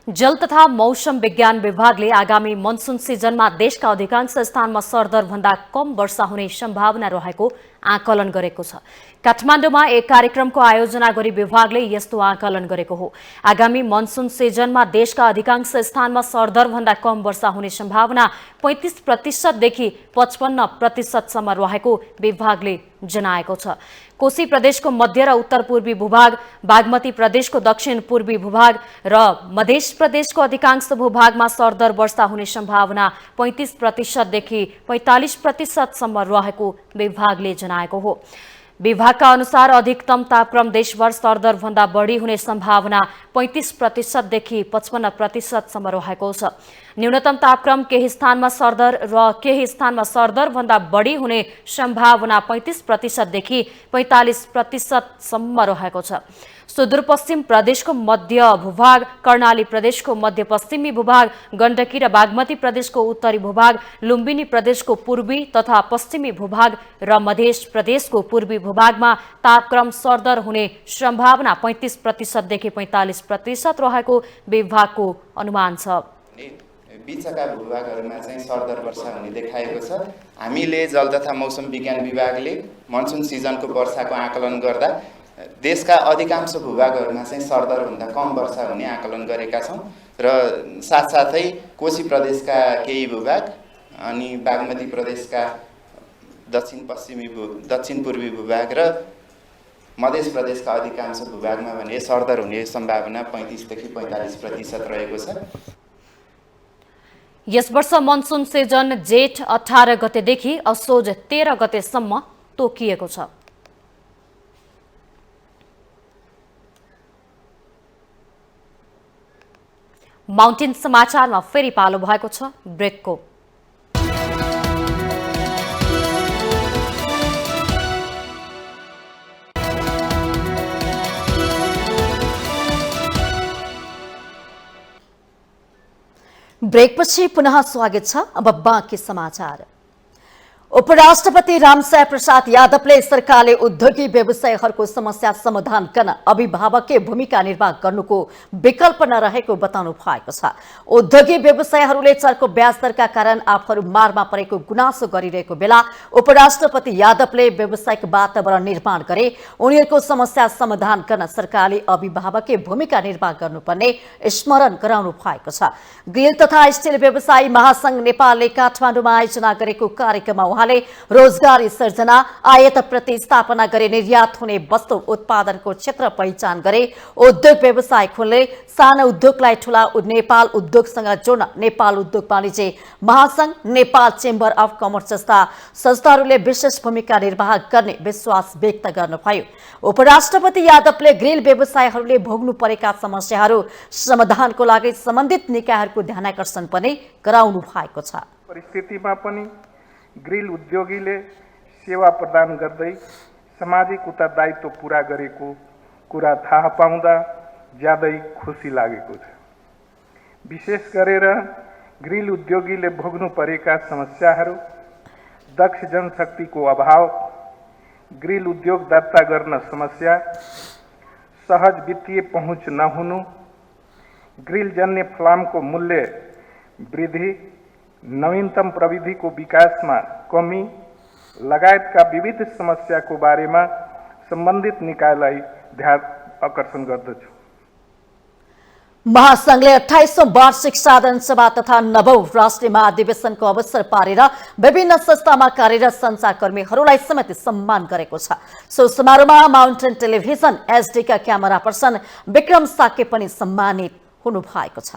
जल तथा मौसम विज्ञान विभागले आगामी मनसुन सिजनमा देशका अधिकांश स्थानमा सरदरभन्दा कम वर्षा हुने सम्भावना रहेको आकलन गरेको छ। काठमाडौँमा एक कार्यक्रमको आयोजना गरी विभागले यस्तो आकलन गरेको हो। आगामी मनसुन सिजनमा देशका अधिकांश स्थानमा सरदरभन्दा कम वर्षा हुने सम्भावना 35% देखि 55% सम्म रहेको विभागले जनाएको छ। कोशी प्रदेशको मध्य र उत्तर पूर्वी भूभाग, बागमती प्रदेशको दक्षिण पूर्वी भूभाग र मध्य प्रदेशको अधिकांश भूभागमा सरदर वर्षा हुने सम्भावना 35% देखि 45% सम्म रहेको विभागले जनाएको हो। विभागका अनुसार अधिकतम तापक्रम देशभर सरदर भन्दा बढी हुने सम्भावना 35% देखि 55% सम्म रहेको छ। न्यूनतम तापक्रम केही स्थानमा सरदर र केही स्थानमा सरदर भन्दा बढी हुने सम्भावना 35% देखि 45% सम्म रहेको छ। सुदूरपश्चिम प्रदेशको मध्य भूभाग, कर्णाली प्रदेशको मध्यपश्चिमी भूभाग, गण्डकी र बागमती प्रदेशको उत्तरी भूभाग, लुम्बिनी प्रदेशको पूर्वी तथा पश्चिमी भूभाग र मध्य प्रदेशको पूर्वी भूभागमा तापक्रम सरदर हुने सम्भावना 35% देखि 45% रहेको विभागको अनुमान छ। बिचका भूभागहरूमा चाहिँ सरदर वर्षा हुने देखाएको छ। हामीले जल तथा मौसम विज्ञान विभागले मनसुन सिजनको वर्षाको आकलन गर्दा देशका अधिकांश भूभागहरूमा चाहिँ सरदरभन्दा कम वर्षा हुने आकलन गरेका छौँ र साथसाथै कोशी प्रदेशका केही भूभाग अनि बागमती प्रदेशका दक्षिण पूर्वी भूभाग र मध्य प्रदेशका अधिकांश भूभागमा भने सरदर हुने सम्भावना 35 देखि 45% रहेको छ। यस वर्ष मनसुन सिजन जेठ 18 गतेदेखि असोज 13 गतेसम्म तोकिएको छ। माउन्टेन समाचारमा फेरि पालो भएको छ ब्रेकको। ब्रेकपछि पुनः स्वागत छ। अब बाँकी समाचार। उपराष्ट्रपति रामसाय प्रसाद यादवले सरकारले उद्योगी व्यवसायीहरूको समस्या समाधान गर्न अभिभावकीय भूमिका निर्वाह गर्नुको विकल्प नरहेको बताउनु भएको छ। उद्योगी व्यवसायीहरूले चर्को ब्याज दरका कारण आफूहरू मारमा परेको गुनासो गरिरहेको बेला उपराष्ट्रपति यादवले व्यावसायिक वातावरण निर्माण गरे उनीहरूको समस्या समाधान गर्न सरकारले अभिभावकीय भूमिका निर्वाह गर्नुपर्ने स्मरण गराउनु भएको छ। ग्रिल तथा स्टिल व्यवसायी महासंघ नेपालले काठमाडौँमा आयोजना गरेको कार्यक्रममा उहाँले रोजगारी सृजना, आयात प्रतिस्थापना गरी निर्यात हुने वस्तु उत्पादनको क्षेत्र पहिचान गरे उद्योग व्यवसाय खोल्ने, साना उद्योगलाई ठूला नेपाल उद्योगसँग जोड्न नेपाल उद्योग वाणिज्य महासंघ, नेपाल चेम्बर अफ कमर्स जस्ता संस्थाहरूले विशेष भूमिका निर्वाह गर्ने विश्वास व्यक्त गर्नुभयो। उपराष्ट्रपति यादवले ग्रिल व्यवसायीहरूले भोग्नु परेका समस्याहरू समाधानको लागि सम्बन्धित निकायहरूको ध्यानाकर्षण पनि गराउनु भएको छ। परिस्थितिमा पनि ग्रिल उद्योगीले सेवा प्रदान गर्दै सामाजिक उत्तरदायित्व पूरा गरेको कुरा थाहा पाउँदा ज्यादै खुसी लागेको छ। विशेष गरेर ग्रिल उद्योगीले भोग्नु परेका समस्याहरू दक्ष जनशक्तिको अभाव, ग्रिल उद्योग दर्ता गर्न समस्या, सहज वित्तीय पहुँच नहुनु, ग्रिल जन्य फ्लामको मूल्य वृद्धि, नवीनतम प्रविधिको विकासमा कमी लगायतका विविध समस्याको बारेमा सम्बन्धित निकायलाई ध्यान आकर्षण गर्दछु। महासंघले 28औं वार्षिक साधारण सभा तथा 9औं राष्ट्रिय महाधिवेशनको अवसर पारेर विभिन्न संस्थामा कार्यरत संचारकर्मीहरूलाई समेत सम्मान गरेको छ। सो समारोहमा माउन्टेन टेलिभिजन एसडीका क्यामेरा पर्सन विक्रम साके पनि सम्मानित हुनु भएको छ।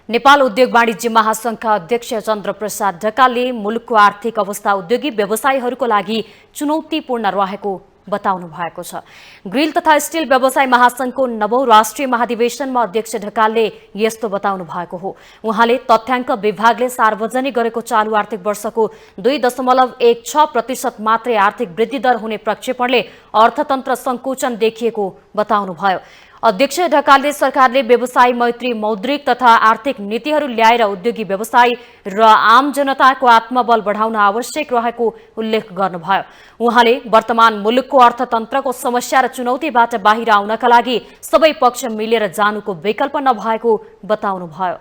नेपाल उद्योग वाणिज्य महासंघका अध्यक्ष चन्द्रप्रसाद ढकालले मुलुकको आर्थिक अवस्था उद्योगी व्यवसायीहरूको लागि चुनौतीपूर्ण रहेको बताउनु भएको छ। ग्रिल तथा स्टिल व्यवसाय महासंघको 9औं राष्ट्रिय महाधिवेशनमा अध्यक्ष ढकालले यस्तो बताउनु भएको हो। उहाँले तथ्याङ्क विभागले सार्वजनिक गरेको चालु आर्थिक वर्षको 2.16% मात्रै आर्थिक वृद्धि दर हुने प्रक्षेपणले अर्थतन्त्र संकुचन देखिएको बताउनुभयो। अध्यक्ष ढकालले सरकारले व्यवसाय मैत्री मौद्रिक तथा आर्थिक नीतिहरू ल्याएर उद्योगी व्यवसायी र आम जनताको आत्मबल बढाउन आवश्यक रहेको उल्लेख गर्नुभयो। उहाँले वर्तमान मुलुकको अर्थतन्त्रको समस्या र चुनौतीबाट बाहिर आउनका लागि सबै पक्ष मिलेर जानुको विकल्प नभएको बताउनुभयो।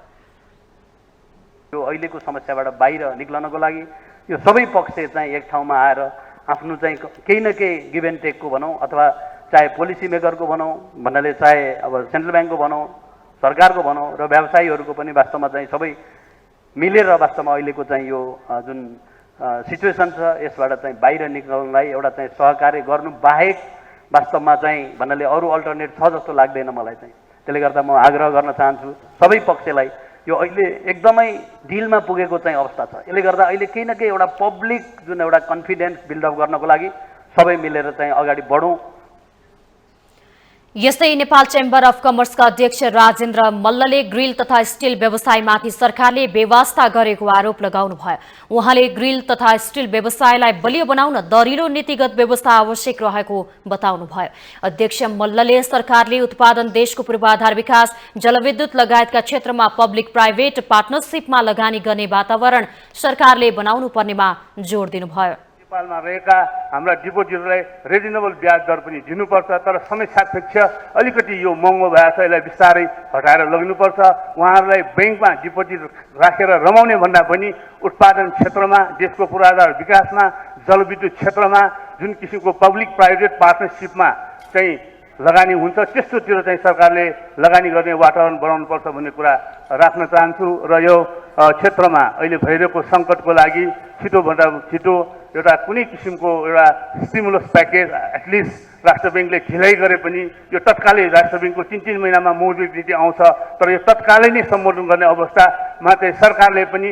यो अहिलेको समस्याबाट बाहिर निक्लनको लागि यो सबै पक्ष चाहिँ एक ठाउँमा आएर आफ्नो चाहिँ केही न केही गिभ एन्ड टेकको भनौँ अथवा चाहे पोलिसी मेकरको भनौँ भन्नाले चाहे अब सेन्ट्रल ब्याङ्कको भनौँ सरकारको भनौँ र व्यवसायीहरूको पनि वास्तवमा चाहिँ सबै मिलेर वास्तवमा अहिलेको चाहिँ यो जुन सिचुएसन छ यसबाट चाहिँ बाहिर निक्लनलाई एउटा चाहिँ सहकार्य गर्नु बाहेक वास्तवमा चाहिँ भन्नाले अरू अल्टरनेट छ जस्तो लाग्दैन मलाई चाहिँ। त्यसले गर्दा म आग्रह गर्न चाहन्छु सबै पक्षलाई, यो अहिले एकदमै ढिलमा पुगेको चाहिँ अवस्था छ। यसले गर्दा अहिले केही न केही एउटा पब्लिक जुन एउटा कन्फिडेन्स बिल्डअप गर्नको लागि सबै मिलेर चाहिँ अगाडि बढौँ। यस्तै नेपाल चेम्बर अफ कमर्सका अध्यक्ष राजेन्द्र मल्लले ग्रिल तथा स्टिल व्यवसायमाथि सरकारले बेवास्ता गरेको आरोप लगाउनुभयो। उहाँले ग्रिल तथा स्टिल व्यवसायलाई बलियो बनाउन दरिलो नीतिगत व्यवस्था आवश्यक रहेको बताउनुभयो। अध्यक्ष मल्लले सरकारले उत्पादन देशको पूर्वाधार विकास, जलविद्युत लगायतका क्षेत्रमा पब्लिक प्राइभेट पार्टनरशिपमा लगानी गर्ने वातावरण सरकारले बनाउनु पर्नेमा जोड दिनुभयो। नेपालमा रहेका हाम्रा डिपोजिटलाई रिजनेबल ब्याज दर पनि दिनुपर्छ, तर समय सापेक्ष अलिकति यो महँगो भएको छ, यसलाई बिस्तारै हटाएर लग्नुपर्छ। उहाँहरूलाई ब्याङ्कमा डिपोजिट राखेर रमाउने भन्दा पनि उत्पादन क्षेत्रमा, देशको पूर्वाधार विकासमा, जलविद्युत क्षेत्रमा जुन किसिमको पब्लिक प्राइभेट पार्टनरसिपमा चाहिँ लगानी हुन्छ त्यस्तोतिर चाहिँ सरकारले लगानी गर्ने वातावरण बनाउनुपर्छ भन्ने कुरा राख्न चाहन्छु। र यो क्षेत्रमा अहिले भइरहेको सङ्कटको लागि छिटोभन्दा छिटो एउटा कुनै किसिमको एउटा स्टिमुलस प्याकेज एटलिस्ट राष्ट्र ब्याङ्कले ढिलाइ गरे पनि यो तत्कालै राष्ट्र ब्याङ्कको 3-3 महिनामा मौद्रिक नीति आउँछ, तर यो तत्कालै नै सम्बोधन गर्ने अवस्थामा चाहिँ सरकारले पनि।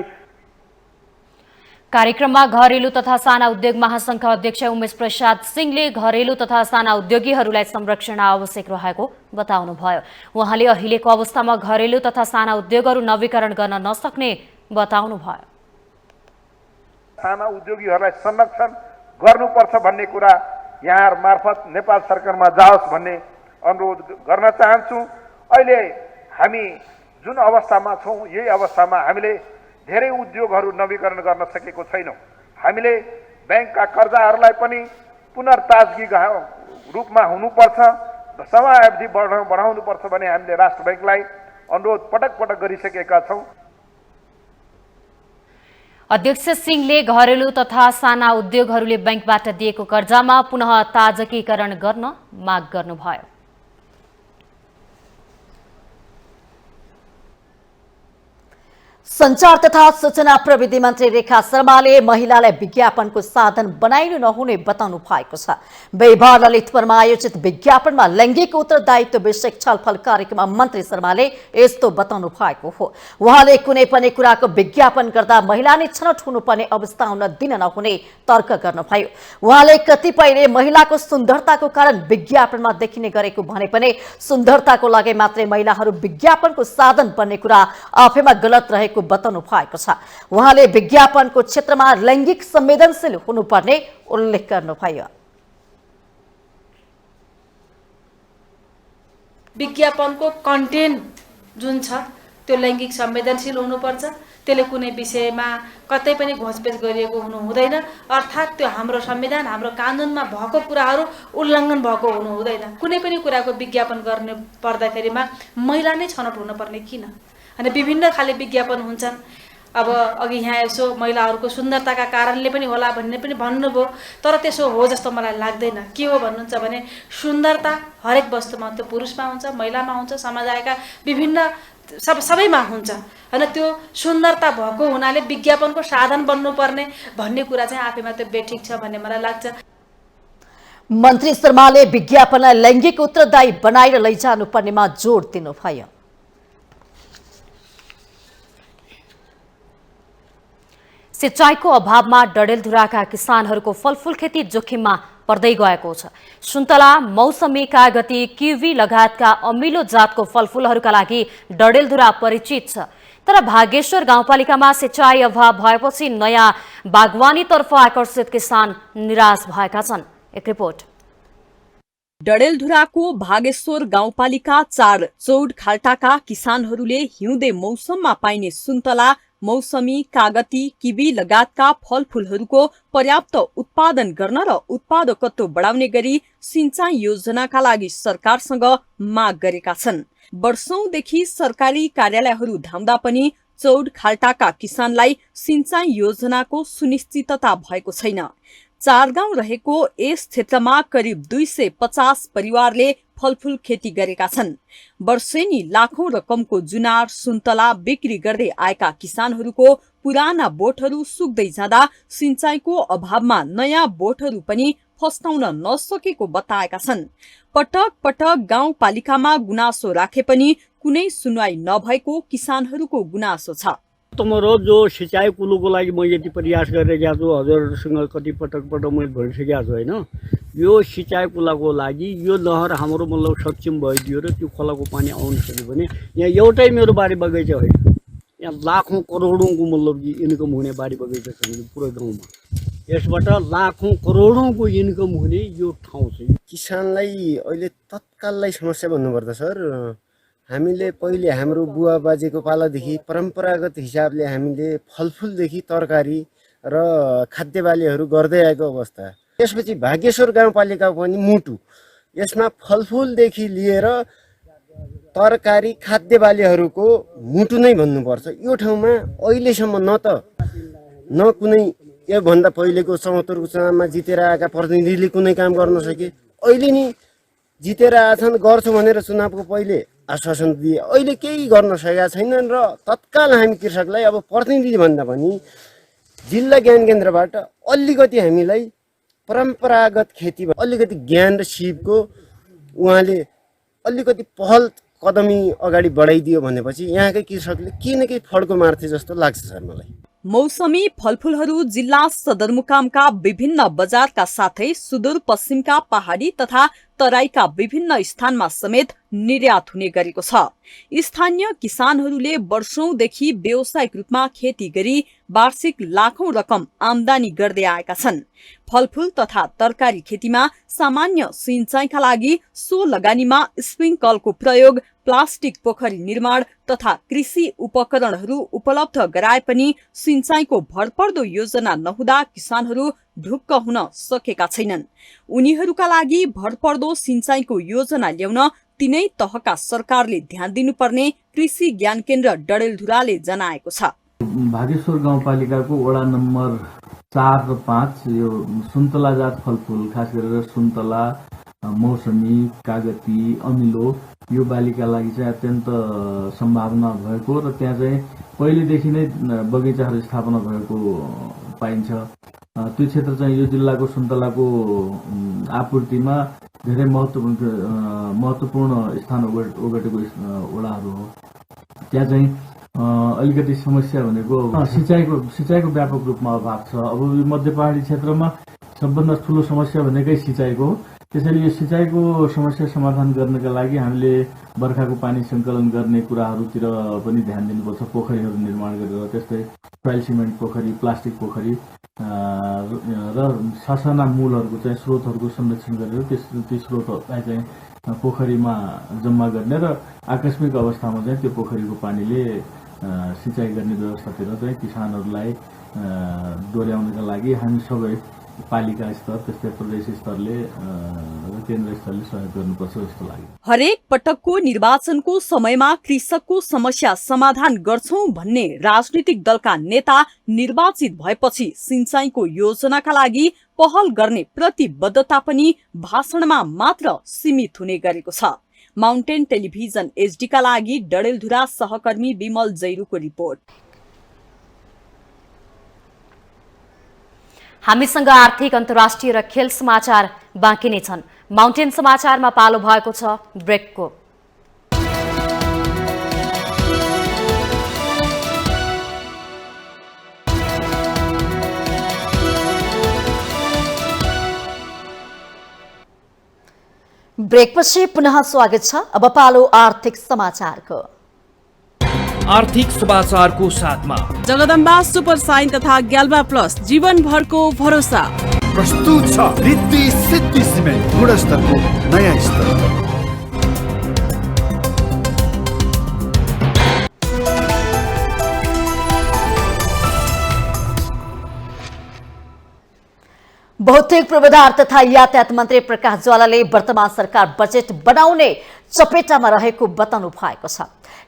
कार्यक्रममा घरेलु तथा साना उद्योग महासंघका अध्यक्ष उमेश प्रसाद सिंहले घरेलु तथा साना उद्योगीहरूलाई संरक्षण आवश्यक रहेको बताउनुभयो। उहाँले अहिलेको अवस्थामा घरेलु तथा साना उद्योगहरू नवीकरण गर्न नसक्ने बताउनुभयो। साना उद्योगीहरूलाई संरक्षण गर्नुपर्छ भन्ने कुरा यहाँ मार्फत नेपाल सरकारमा जाओस् भन्ने अनुरोध गर्न चाहन्छु। अहिले हामी जुन अवस्थामा छौँ यही अवस्थामा हामीले धेरै उद्योगहरू नवीकरण गर्न सकेको छैनौँ। हामीले ब्याङ्कका कर्जाहरूलाई पनि पुनर्ताजगी रूपमा हुनुपर्छ, समयावधि बढाउनुपर्छ भने हामीले राष्ट्र ब्याङ्कलाई अनुरोध पटक पटक गरिसकेका छौँ। अध्यक्ष सिंहले घरेलु तथा साना उद्योगहरूले ब्याङ्कबाट दिएको कर्जामा पुनः ताजकीकरण गर्न माग गर्नुभयो। संचार तथा सूचना प्रविधि मन्त्री रेखा शर्माले महिलालाई विज्ञापनको साधन बनाइनु नहुने बताउनु भएको छ। बिहीबार ललितपुरमा आयोजित विज्ञापनमा लैंगिक उत्तरदायित्व विषयक छलफल कार्यक्रममा मन्त्री शर्माले यस्तो बताउनु भएको हो। उहाँले कुनै पनि कुराको विज्ञापन गर्दा महिला नै छनौट हुनुपर्ने अवस्था हुन दिन नहुने तर्क गर्नुभयो। उहाँले कतिपयले महिलाको सुन्दरताको कारण विज्ञापनमा देखिने गरेको भने पनि सुन्दरताको लागि मात्रै महिलाहरू विज्ञापनको साधन बन्ने कुरा आफैमा गलत रहेको बताउनु भएको छ। उहाँले विज्ञापनको क्षेत्रमा लैंगिक संवेदनशील हुनुपर्ने उल्लेख गर्नुभयो। विज्ञापनको कन्टेन्ट जुन छ त्यो लैंगिक संवेदनशील हुनुपर्छ। त्यसले कुनै विषयमा कतै पनि घोषपेच गरिएको हुनु हुँदैन, अर्थात् त्यो हाम्रो संविधान हाम्रो कानुनमा भएको कुराहरू उल्लङ्घन भएको हुनु हुँदैन। कुनै पनि कुराको विज्ञापन गर्ने पर्दाखेरिमा महिला नै छनौट हुनुपर्ने किन? अनि विभिन्न खाले विज्ञापन हुन्छन्। अब अघि यहाँ यसो महिलाहरूको सुन्दरताका कारणले पनि होला भन्ने पनि भन्नुभयो, तर त्यसो हो जस्तो मलाई लाग्दैन। के हो भन्नुहुन्छ भने सुन्दरता हरेक वस्तुमा, त्यो पुरुषमा हुन्छ, महिलामा हुन्छ, समाज आएका विभिन्न सबैमा हुन्छ। होइन, त्यो सुन्दरता भएको हुनाले विज्ञापनको साधन बन्नुपर्ने भन्ने कुरा चाहिँ आफैमा त्यो बेठिक छ भन्ने मलाई लाग्छ। मन्त्री शर्माले विज्ञापनलाई लैंगिक उत्तरदायी बनाएर लैजानुपर्नेमा जोड दिनुभयो। सिंचाइको अभावमा डडेलधुराका किसानहरूको फलफूल खेती जोखिममा पर्दै गएको छ। सुन्तला, मौसमी, कागती, किवी लगायतका अमिलो जातको फलफूलहरूका लागि डडेलधुरा परिचित छ। तर भागेश्वर गाउँपालिकामा सिंचाइ अभाव भएपछि नयाँ बागवानीतर्फ आकर्षित किसान निराश भएका छन्। एक रिपोर्ट। डडेलधुराको भागेश्वर गाउँपालिका 4 चौड खाल्टाका किसानहरूले हिउँदे मौसममा पाइने सुन्तला, मौसमी, कागती, किवी लगायतका फलफूलहरूको पर्याप्त उत्पादन गर्न र उत्पादकत्व बढाउने गरी सिंचाइ योजनाका लागि सरकारसँग माग गरेका छन्। वर्षौंदेखि सरकारी कार्यालयहरू धाउँदा पनि चौड खाल्टाका किसानलाई सिंचाइ योजनाको सुनिश्चितता भएको छैन। 4 गाउँ रहेको यस क्षेत्रमा करिब 250 परिवारले फलफूल खेती गरेका छन्। वर्षेनी लाखौं रकमको जुनार, सुन्तला बिक्री गर्दै आएका किसानहरूको पुराना बोटहरू सुक्दै जाँदा सिंचाइको अभावमा नयाँ बोटहरू पनि फस्टाउन नसकेको बताएका छन्। पटक पटक गाउँपालिकामा गुनासो राखे पनि कुनै सुनवाई नभएको किसानहरूको गुनासो छ। तमरो जो सिँचाइ कुलोको लागि म यति प्रयास गरिरहेको छु हजुरहरूसँग कति पटक मैले भनिसकेको छु होइन। यो सिँचाइ कुलाको लागि यो लहर हाम्रो मतलब सक्षम भइदियो र त्यो खोलाको पानी आउन सक्यो भने यहाँ एउटै मेरो बारी बगैँचा होइन, यहाँ लाखौँ करोडौँको मतलब इन्कम हुने बारी बगैँचा छ पुरै गाउँमा। यसबाट लाखौँ करोडौँको इन्कम हुने यो ठाउँ छ। किसानलाई अहिले तत्काललाई समस्या भन्नुपर्दा सर, हामीले पहिले हाम्रो बुवा बाजेको पालादेखि परम्परागत हिसाबले हामीले फलफुलदेखि तरकारी र खाद्य बालीहरू गर्दै आएको अवस्था। त्यसपछि भाग्येश्वर गाउँपालिका पनि मुटु, यसमा फलफुलदेखि लिएर तरकारी खाद्य बालीहरूको मुटु नै भन्नुपर्छ। यो ठाउँमा अहिलेसम्म न कुनै योभन्दा पहिलेको 74को चुनावमा जितेर आएका प्रतिनिधिले कुनै काम गर्न सके, अहिले नि जितेर आछन् गर्छु भनेर चुनावको पहिले आश्वासन दिए, अहिले केही गर्न सकेका छैनन्। र तत्काल हामी कृषकलाई अब प्रतिनिधि भन्दा पनि जिल्ला ज्ञान केन्द्रबाट अलिकति हामीलाई परम्परागत खेतीमा अलिकति ज्ञान र सिपको उहाँले अलिकति पहल कदमी अगाडि बढाइदियो भनेपछि यहाँकै कृषकले केही न केही फड्को मार्थे जस्तो लाग्छ सर मलाई। मौसमी फलफुलहरू जिल्ला सदरमुकामका विभिन्न बजारका साथै सुदूरपश्चिमका पहाडी तथा तराईका विभिन्न स्थानमा समेत निर्यात हुने गरेको छ। स्थानीय किसानहरूले वर्षौंदेखि व्यावसायिक रूपमा खेती गरी वार्षिक लाखौं रकम आमदानी गर्दै आएका छन्। फलफुल तथा तरकारी खेतीमा सामान्य सिंचाइका लागि सो लगानीमा स्प्रिङ्कलको प्रयोग, प्लास्टिक पोखरी निर्माण तथा कृषि उपकरणहरू उपलब्ध गराए पनि सिंचाइको भरपर्दो योजना नहुँदा किसानहरू ढुक्क हुन सकेका छैनन्। उनीहरूका लागि भरपर्दो सिंचाइको योजना ल्याउन तीनै तहका सरकारले ध्यान दिनुपर्ने कृषि ज्ञान केन्द्र डडेलधुराले जनाएको छ। भागेश्वर गाउँपालिकाको वडा नम्बर 4 र 5 यो सुन्तला जात फलफुल, खास गरेर सुन्तला, मौसमी, कागती, अमिलो यो बालीका लागि चाहिँ अत्यन्त सम्भावना भएको र त्यहाँ चाहिँ पहिलेदेखि नै बगैँचाहरू स्थापना भएको पाइन्छ। त्यो क्षेत्र चाहिँ यो जिल्लाको सुन्तलाको आपूर्तिमा धेरै महत्त्वपूर्ण स्थान ओगटेको वडाहरू हो। त्यहाँ चाहिँ अलिकति समस्या भनेको सिँचाइको व्यापक रूपमा अभाव छ। अब यो मध्य पहाडी क्षेत्रमा सबभन्दा ठुलो समस्या भनेकै सिँचाइको हो। त्यसैले यो सिँचाइको समस्या समाधान गर्नका लागि हामीले बर्खाको पानी सङ्कलन गर्ने कुराहरूतिर पनि ध्यान दिनुपर्छ। पोखरीहरू निर्माण गरेर, त्यस्तै सोइल सिमेन्ट पोखरी, प्लास्टिक पोखरी र ससाना मूलहरूको चाहिँ स्रोतहरूको संरक्षण गरेर ती स्रोतहरूलाई चाहिँ पोखरीमा जम्मा गर्ने र आकस्मिक अवस्थामा चाहिँ त्यो पोखरीको पानीले सिँचाइ गर्ने व्यवस्थातिर चाहिँ किसानहरूलाई डोर्याउनका लागि हामी सबै पालिका स्तर, त्यस्तै प्रदेश स्तरले र केन्द्र स्तरले सहयोग गर्नुपर्छ जस्तो लाग्यो। हरेक पटकको निर्वाचनको समयमा कृषकको समस्या समाधान गर्छौं भन्ने राजनीतिक दलका नेता निर्वाचित भएपछि सिंचाइको योजनाका लागि पहल गर्ने प्रतिबद्धता पनि भाषणमा मात्र सीमित हुने गरेको छ। माउन्टेन टेलिभिजन HD का लागि डडेलधुरा सहकर्मी विमल जैरूको रिपोर्ट। हामीसँग आर्थिक, अन्तर्राष्ट्रिय र खेल समाचार बाँकी नै छन्। माउन्टेन समाचारमा पालो भएको छ ब्रेकको। ब्रेकपछि पुनः स्वागत छ। अब पालो आर्थिक समाचारको। आर्थिक समाचारको साथमा जगदम्बा सुपर साइन तथा ग्याल्बा प्लस जीवनभरको भरोसा। प्रस्तुत छ रिद्धि सिद्धि सिमेन्ट, गुणस्तरको नयाँ स्तर। भौतिक पूर्वाधार तथा यातायात मन्त्री प्रकाश ज्वालाले वर्तमान सरकार बजेट बनाउने चपेटामा रहेको बताउनु भएको छ।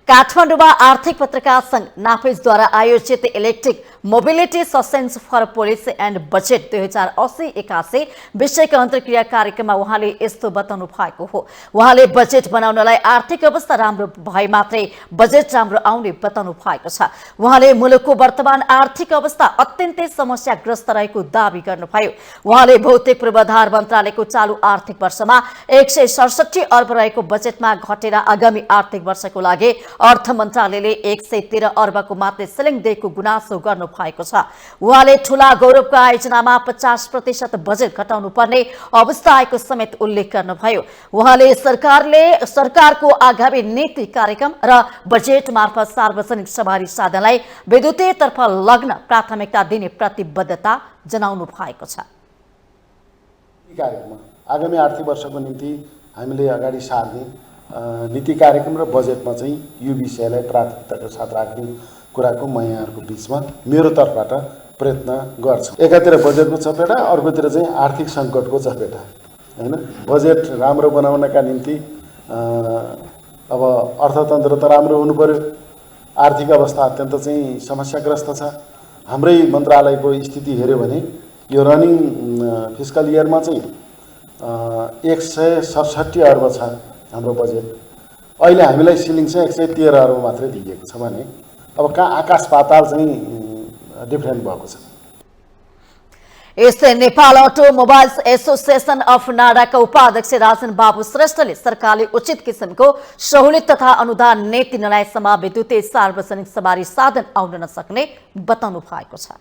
काठमाडौँमा आर्थिक पत्रकार संघ नाफेजद्वारा आयोजित इलेक्ट्रिक मोबिलिटी सस्टेन्स फर पोलिसी एन्ड बजेट 2080-81 विषयको अन्तर्क्रिया कार्यक्रममा उहाँले यस्तो बताउनु भएको हो। उहाँले बजेट बनाउनलाई आर्थिक अवस्था राम्रो भए मात्रै बजेट राम्रो आउने बताउनु भएको छ। उहाँले मुलुकको वर्तमान आर्थिक अवस्था अत्यन्तै समस्याग्रस्त रहेको दावी गर्नुभयो। उहाँले भौतिक पूर्वाधार मन्त्रालयको चालू आर्थिक वर्षमा 167 अर्ब रहेको बजेटमा घटेर आगामी आर्थिक वर्षको लागि अर्थ मन्त्रालयले 113 अर्बको मात्रै सिलिङ दिएको गुनासो गर्नु भएको छ। उहाँले ठूला गौरवको आयोजनामा 50% बजेट घटाउनु पर्ने अवस्था आएको समेत उल्लेख गर्नुभयो। उहाँले सरकारको आगामी नीति कार्यक्रम र बजेट मार्फत सार्वजनिक सवारी साधनलाई विद्युतीयतर्फ लग्न प्राथमिकता दिने प्रतिबद्धता जनाउनु भएको छ। कार्यक्रममा आगामी आर्थिक वर्षको निम्ति हामीले अगाडि सार्ने नीति कार्यक्रम र बजेटमा चाहिँ यो विषयलाई प्राथमिकताका साथ राख्ने कुराको म यहाँहरूको बिचमा मेरो तर्फबाट प्रयत्न गर्छु। एकातिर बजेटको चपेटा, अर्कोतिर चाहिँ आर्थिक सङ्कटको चपेटा हैन। बजेट राम्रो बनाउनका निम्ति अब अर्थतन्त्र त राम्रो हुनु पर्यो। आर्थिक अवस्था अत्यन्त चाहिँ समस्याग्रस्त छ। हाम्रै मन्त्रालयको स्थिति हेऱ्यो भने यो रनिङ फिस्कल इयरमा चाहिँ 167 अर्ब छ हाम्रो बजेट। अहिले हामीलाई सिलिङ चाहिँ 113 अर्ब मात्रै दिएको छ भने अब कहाँ आकाश पाताल चाहिँ डिफ्रेन्ट भएको छ। यस्तै नेपाल अटोमोबाइल्स एसोसिएसन अफ नाडाका उपाध्यक्ष राजन बाबु श्रेष्ठले सरकारले उचित किसिमको सहुलियत तथा अनुदान नीति नल्याएसम्म विद्युतीय सार्वजनिक सवारी साधन आउन नसक्ने बताउनु भएको छ।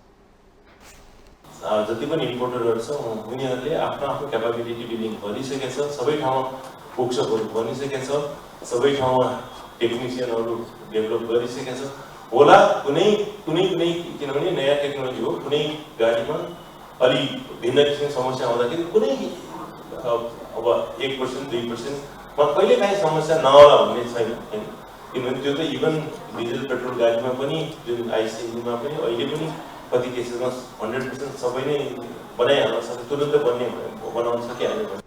जति पनि इम्पोर्टरहरू छ उनीहरूले आफ्नो आफ्नो क्यापाबिलिटी बिल्डिङ गरिसकेको छ। सबै ठाउँमा वर्कसपहरू बनिसकेको छ। सबै ठाउँमा टेक्निसियनहरू डेभलप गरिसकेको छ होला। कुनै किनभने नयाँ टेक्नोलोजी हो, कुनै गाडीमा अलि भिन्न किसिमको समस्या आउँदाखेरि कुनै अब 1% 2%मा कहिलेकाहीँ समस्या नहोला भन्ने छैन होइन। किनभने त्यो त इभन डिजल पेट्रोल गाडीमा पनि जुन आइसी इन्जिनमा पनि अहिले पनि कति केसमा 100% सबै नै बनाइहाल्न सक्छ, तुरुन्तै बनाउन सकिहाल्यो।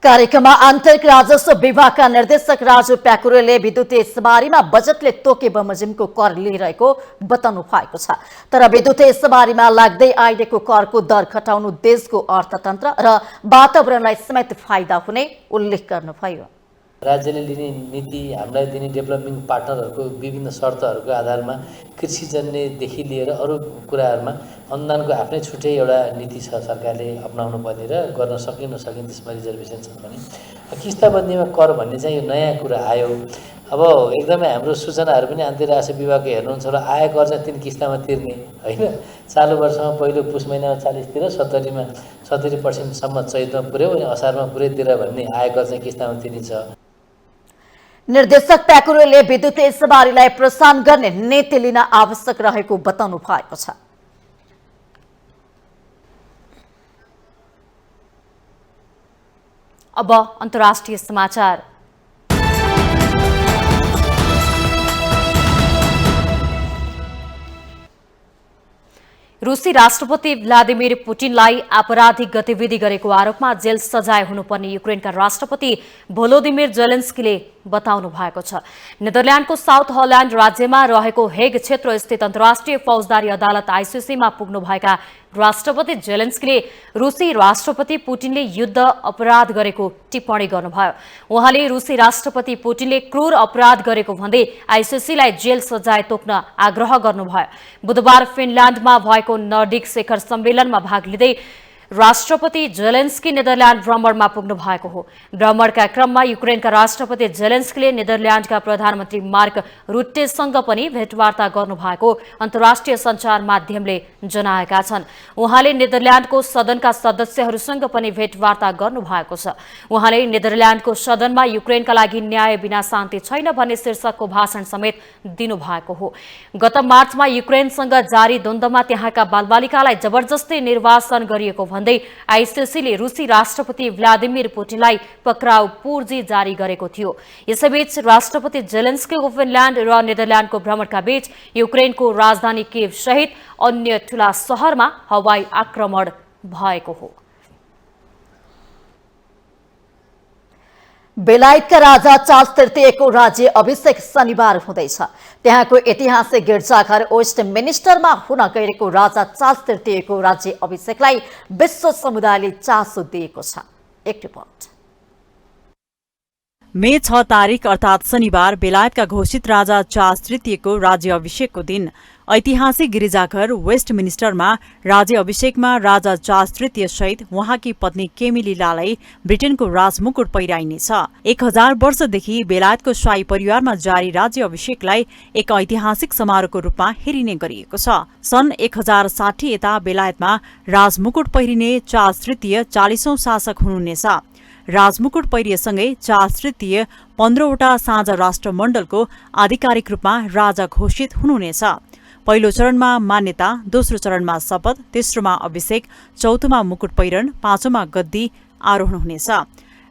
कार्यक्रममा आन्तरिक राजस्व विभागका निर्देशक राजु प्याकुरेले विद्युतीय सवारीमा बजेटले तोके बमोजिमको कर लिइरहेको बताउनु भएको छ। तर विद्युतीय सवारीमा लाग्दै आइरहेको करको दर घटाउनु देशको अर्थतन्त्र र वातावरणलाई समेत फाइदा हुने उल्लेख गर्नुभयो। राज्यले लिने नीति, हामीलाई दिने डेभलपिङ पार्टनरहरूको विभिन्न शर्तहरूको आधारमा कृषिजन्यदेखि लिएर अरू कुराहरूमा अनुदानको आफ्नै छुट्टै एउटा नीति छ सरकारले अपनाउनु पर्ने र गर्न सकिन नसकिने त्यसमा रिजर्भेसन छ भने किस्ताबन्दीमा कर भन्ने चाहिँ यो नयाँ कुरा आयो। अब एकदमै हाम्रो सूचनाहरू पनि आन्तरिक राजस्व विभागको हेर्नुहुन्छ र आय कर चाहिँ 3 किस्तामा तिर्ने होइन। चालु वर्षमा पहिलो पुस महिनामा 40 तिर 70% सम्म चैतमा पुर्यायो अनि असारमा पुरै तिर भन्ने आय कर चाहिँ किस्तामा तिरिन्छ। निर्देशक प्याकुरेले विद्युतीय सवारीलाई प्रोत्साहन गर्ने नीति लिन आवश्यक रहेको बताउनु भएको छ। अब अन्तर्राष्ट्रिय समाचार। रुसी राष्ट्रपति भ्लादिमिर पुटिनलाई आपराधिक गतिविधि गरेको आरोपमा जेल सजाय हुनुपर्ने युक्रेनका राष्ट्रपति भोलोदिमिर जेलेन्स्कीले बताउनु भएको छ। नेदरल्यान्डको साउथ हल्यान्ड राज्यमा रहेको हेग क्षेत्र स्थित अन्तर्राष्ट्रिय फौजदारी अदालत आइसिसीमा पुग्नुभएका राष्ट्रपति जेलेन्स्कीले रुसी राष्ट्रपति पुटिनले युद्ध अपराध गरेको टिप्पणी गर्नुभयो। उहाँले रुसी राष्ट्रपति पुटिनले क्रूर अपराध गरेको भन्दै आइसिसीलाई जेल सजाय तोक्न आग्रह गर्नुभयो। बुधबार फिनल्यान्डमा भएको नर्डिक शिखर सम्मेलनमा भाग लिँदै राष्ट्रपति जेलेन्स्की नेदरल्यान्ड भ्रमणमा पुग्नु भएको हो। भ्रमणका क्रममा युक्रेनका राष्ट्रपति जेलेन्स्कीले नेदरल्यान्डका प्रधानमन्त्री मार्क रुट्टेसँग पनि भेटवार्ता गर्नुभएको अन्तर्राष्ट्रिय सञ्चार माध्यमले जनाएका छन्। उहाँले नेदरल्यान्डको सदनका सदस्यहरूसँग पनि भेटवार्ता गर्नुभएको छ। उहाँले नेदरल्यान्डको सदनमा युक्रेनका लागि न्याय बिना शान्ति छैन भन्ने शीर्षकको भाषण समेत दिनुभएको हो। गत मार्चमा युक्रेनसँग जारी द्वन्द्वमा त्यहाँका बालबालिकालाई जबरजस्ती निर्वासन गरिएको भन्दै आइसिसीले रुसी राष्ट्रपति भ्लादिमिर पुटिनलाई पक्राउ पूर्जी जारी गरेको थियो। यसैबीच राष्ट्रपति जेलेन्स्कीको फिनल्यान्ड र नेदरल्यान्डको भ्रमणका बीच युक्रेनको राजधानी किएभ सहित अन्य ठूला शहरमा हवाई आक्रमण भएको हो। बेलायतका राजा चार्ल्स तृतीयको राज्य अभिषेक शनिबार हुँदैछ। त्यहाँको ऐतिहासिक गिर्जाघर वेस्ट मिनिस्टरमा हुन गएको राजा चार्ल्स तृतीयको राज्य अभिषेकलाई विश्व समुदायले चासो दिएको छ। एक रिपोर्ट। मे 6 तारिक अर्थात् शनिबार बेलायतका घोषित राजा चार्ल्स तृतीयको राज्य अभिषेकको दिन ऐतिहासिक गिरिजाघर वेस्ट मिनिस्टरमा राज्य अभिषेकमा राजा चार्ल्स तृतीय सहित उहाँकी पत्नी केमिलीलाई ब्रिटेनको राजमुकुट पहिराइनेछ। 1000 वर्षदेखि बेलायतको शाही परिवारमा जारी राज्य अभिषेकलाई एक ऐतिहासिक समारोहको रूपमा हेरिने गरिएको छ। सन् 1060 यता बेलायतमा राजमुकुट पहिरिने चार्ल्स तृतीय 40औं शासक हुनुहुनेछ। राजमुकुट पहिरिएसँगै चार्ल्स तृतीय 15वटा साझा राष्ट्रमण्डलको आधिकारिक रूपमा राजा घोषित हुनुहुनेछ। पहिलो चरणमा मान्यता, दोस्रो चरणमा शपथ, तेस्रोमा अभिषेक, चौथोमा मुकुट पहिरन, पाँचौंमा गद्दी आरोहण हुनेछ।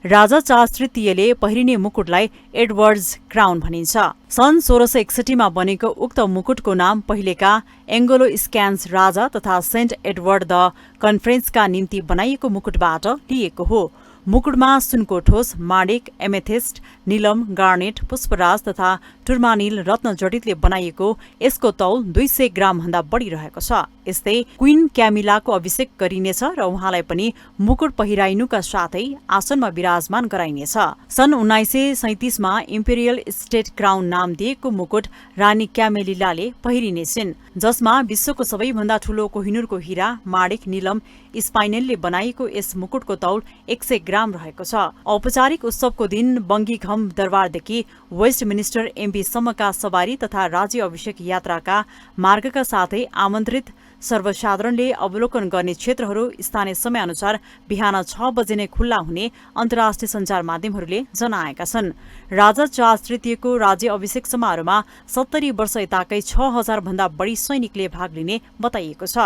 राजा चार्ल्स तृतीयले पहिरिने मुकुटलाई एडवर्ड्स क्राउन भनिन्छ। सन् 1661 मा बनेको उक्त मुकुटको नाम पहिलेका एङ्ग्लो स्क्यान्स राजा तथा सेन्ट एडवर्ड द कन्फरेन्सका निम्ति बनाइएको मुकुटबाट लिएको हो। मुकुटमा सुनको ठोस, माणिक, एमेथिस्ट, नीलम, गार्नेट, पुष्पराज तथा टुर्मानिल रत्न जडितले बनाइएको यसको तौल 200 ग्राम भन्दा बढी रहेको छ। यस्तै क्वीन क्यामिलाको अभिषेक गरिनेछ र उहाँलाई पनि मुकुट पहिराइनुका साथै आसनमा विराजमान गराइनेछ। सन् 1937 मा इम्पेरियल स्टेट क्राउन नाम दिएको मुकुट रानी क्यामिलाले पहिरिनेछिन्, जसमा विश्वको सबैभन्दा ठूलो कोहिनूरको हीरा, माणिक, नीलम, स्पाइनेलले बनाइएको यस मुकुटको तौल 100 ग्राम रहेको छ। औपचारिक उत्सवको दिन बङ्गिघम दरबारदेखि वेस्ट मिनिस्टर एमपी सम्मका सवारी तथा राज्य अभिषेक यात्राका मार्गका साथै आमन्त्रित सर्वसाधारणले अवलोकन गर्ने क्षेत्रहरू स्थानीय समयअनुसार बिहान 6 बजे नै खुल्ला हुने अन्तर्राष्ट्रिय सञ्चार माध्यमहरूले जनाएका छन्। राजा चार्ल्स तृतीयको राज्य अभिषेक समारोहमा 70 वर्ष यताकै 6000 भन्दा बढी सैनिकले भाग लिने बताइएको छ।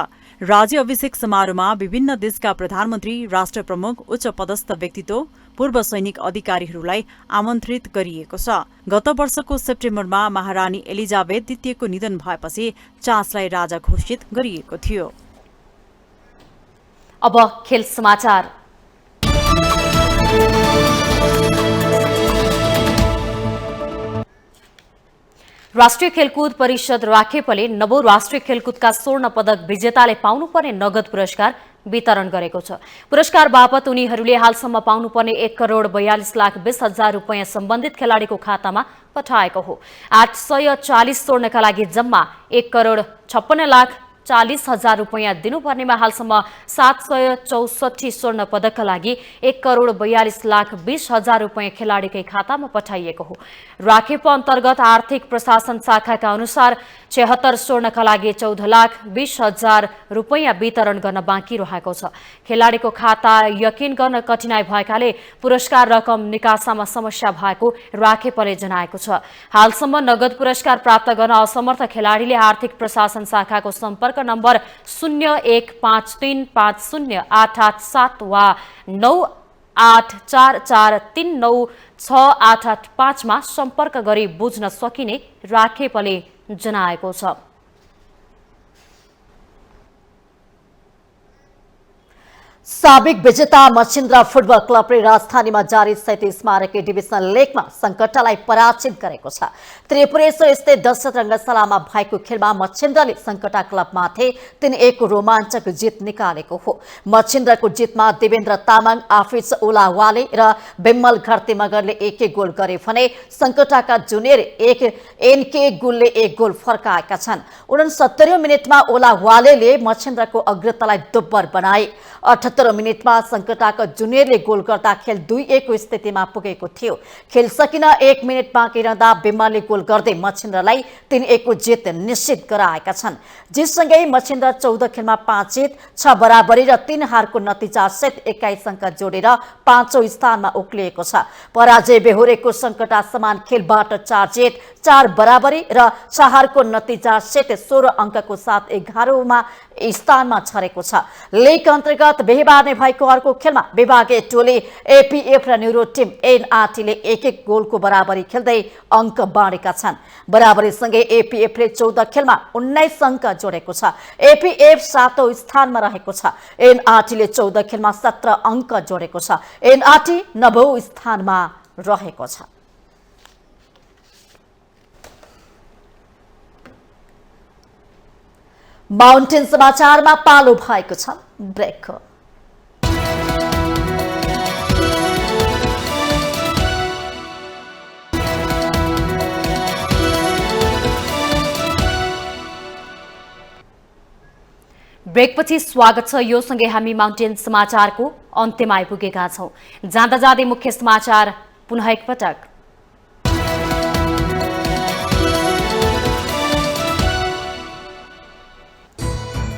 राज्य अभिषेक समारोहमा विभिन्न देशका प्रधानमन्त्री, राष्ट्र प्रमुख, उच्च पदस्थ व्यक्तित्व, पूर्व सैनिक अधिकारीहरूलाई आमन्त्रित गरिएको छ। गत वर्षको सेप्टेम्बरमा महारानी एलिजाबेथ द्वितीयको निधन भएपछि चार्ल्सलाई राजा घोषित गरिएको थियो। अब खेल समाचार। राष्ट्रिय खेलकुद परिषद राखेपले नवौं राष्ट्रिय खेलकुदका स्वर्ण पदक विजेताले पाउनुपर्ने नगद पुरस्कार वितरण गरेको छ। पुरस्कार बापत उनीहरूले हालसम्म पाउनुपर्ने 1,42,20,000 रुपैयाँ सम्बन्धित खेलाडीको खातामा पठाएको हो। 840 स्वर्णका लागि जम्मा 1,56,40,000 रुपैयाँ दिनुपर्नेमा हालसम्म 764 स्वर्ण पदकका लागि 1,42,20,000 रुपैयाँ खेलाडीकै खातामा पठाइएको हो। राखेप अन्तर्गत आर्थिक प्रशासन शाखाका अनुसार 76 स्वर्णका लागि 14,20,000 रुपैयाँ वितरण गर्न बाँकी रहेको छ। खेलाडीको खाता यकिन गर्न कठिनाई भएकाले पुरस्कार रकम निकासामा समस्या भएको राखेपले जनाएको छ। हालसम्म नगद पुरस्कार प्राप्त गर्न असमर्थ खेलाडीले आर्थिक प्रशासन शाखाको सम्पर्क नम्बर 0153508887 वा 9844396885 मा सम्पर्क गरी बुझ्न सकिने राखेपले जनाएको छ। साबिक विजेता मच्छिन्द्रा फुटबल क्लबले राजधानीमा जारी 37 स्मारकीय डिभिजनल लेगमा संकटालाई पराजित गरेको छ। त्रिपुरेश्वर स्थित दशरथ रङ्गशालामा भएको खेलमा मच्छिन्द्राले संकटा क्लबमाथि 3-1 को रोमाञ्चक जित निकालेको हो। मच्छिन्द्राको जितमा देवेन्द्र तामाङ, आफिज ओलावाले र बिमल घरती मगरले 1-1 गोल गरे भने संकटाका जुनियर एनके गुलले 1 गोल फर्काएका छन्। 69 मिनेटमा ओलावाले मच्छिन्द्राको अग्रतालाई दुब्बर बनाए। 78 मिनेटमा संकटाका जुनियरले गोल गर्दा खेल 2-1 को स्थितिमा पुगेको थियो। खेल सकिन 1 मिनेट बाँकी रहँदा बिमलले गोल गर्दै मच्छिन्द्रालाई 3-1 को जित निश्चित गराएका छन्। जितसँगै मच्छिन्द्रा 14 खेलमा 5 जित, 6 बराबरी र 3 हारको नतिजा सहित 21 अङ्क जोडेर 5औं स्थानमा उक्लिएको छ। पराजय बेहोरेको संकटा समान खेलबाट 4 जित, 4 बराबरी र 6 हारको नतिजा सहित 16 अङ्कको साथ 11औं स्थानमा छरेको छ। लीग अन्तर्गत बिहीबार नै भएको अर्को खेलमा विभागीय टोली एपीएफ र न्युरो टिम एनआरटीले 1-1 गोलको बराबरी खेल्दै अङ्क बाँडेका छन्। बराबरीसँगै एपीएफले 14 खेलमा 19 अङ्क जोडेको छ। एपीएफ 7औं स्थानमा रहेको छ। एनआरटीले 14 खेलमा 17 अङ्क जोडेको छ। एनआरटी 9औं स्थानमा रहेको छ। माउन्टेन समाचारमा पालो भएको छ ब्रेकको। ब्रेकपछि स्वागत छ। यो सँगै हामी माउन्टेन समाचारको अन्त्यमा आइपुगेका छौं। जाँदा जाँदै मुख्य समाचार पुनः एकपटक।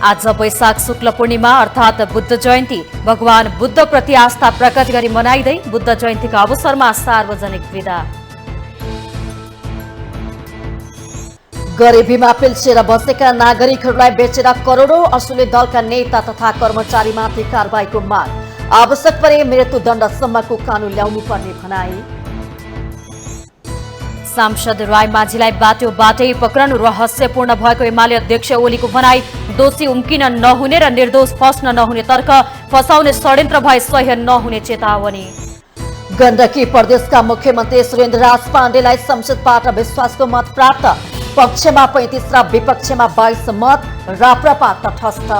आज वैशाख शुक्ल पूर्णिमा अर्थात् बुद्ध जयन्ती। भगवान बुद्ध प्रति आस्था प्रकट गरी मनाइँदै बुद्ध जयन्तीका अवसरमा सार्वजनिक विदा। गरिबीमा पिल्सेर बसेका नागरिकहरूलाई बेचेर करोडौं असुली दलका नेता तथा कर्मचारीमाथि कारबाहीको माग। आवश्यक परे मृत्युदण्डसम्मको कानून ल्याउनु पर्ने भनाई। सांसद राय माझीलाई बाटोबाटै पक्रनु रहस्यपूर्ण भएको एमाले अध्यक्ष ओलीको भनाई। दोषी उम्किन नहुने र निर्दोष फस्न नहुने तर्क, फसाउने षड्यन्त्र भए सह्य नहुने चेतावनी। गण्डकी प्रदेशका मुख्यमन्त्री सुरेन्द्रराज पाण्डेलाई संसदबाट विश्वासको मत प्राप्त। पक्षमा 35 र विपक्षमा 22 मत। राप्रपा तटस्थ।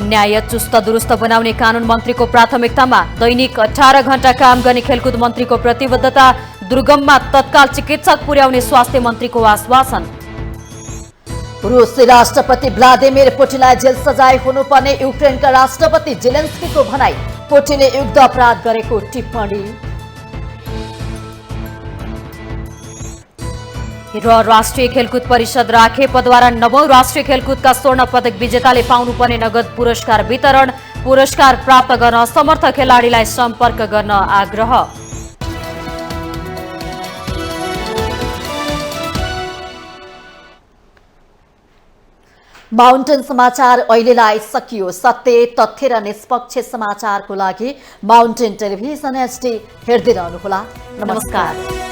न्याय चुस्त दुरुस्त बनाउने कानून मन्त्रीको प्राथमिकतामा। दैनिक 18 घण्टा काम गर्ने खेलकुद मन्त्रीको प्रतिबद्धता। दुर्गममा तत्काल चिकित्सक पुर्याउने स्वास्थ्य मन्त्रीको आश्वासन। रुसी राष्ट्रपति भ्लादिमिर पुटिनलाई जेल सजाय हुनुपर्ने युक्रेनका राष्ट्रपति जेलेन्स्कीको भनाई। पुटिनले युद्ध अपराध गरेको टिप्पणी। र राष्ट्रिय खेलकुद परिषद राखेपद्वारा 9औं राष्ट्रिय खेलकुदका स्वर्ण पदक विजेताले पाउनुपर्ने नगद पुरस्कार वितरण। पुरस्कार प्राप्त गर्न असमर्थ खेलाडीलाई सम्पर्क गर्न आग्रह। माउन्टेन समाचार अहिलेलाई सकियो। सत्य, तथ्य र निष्पक्ष समाचारको लागि माउन्टेन टेलिभिजन HD हेर्दै रहनुहोला। नमस्कार।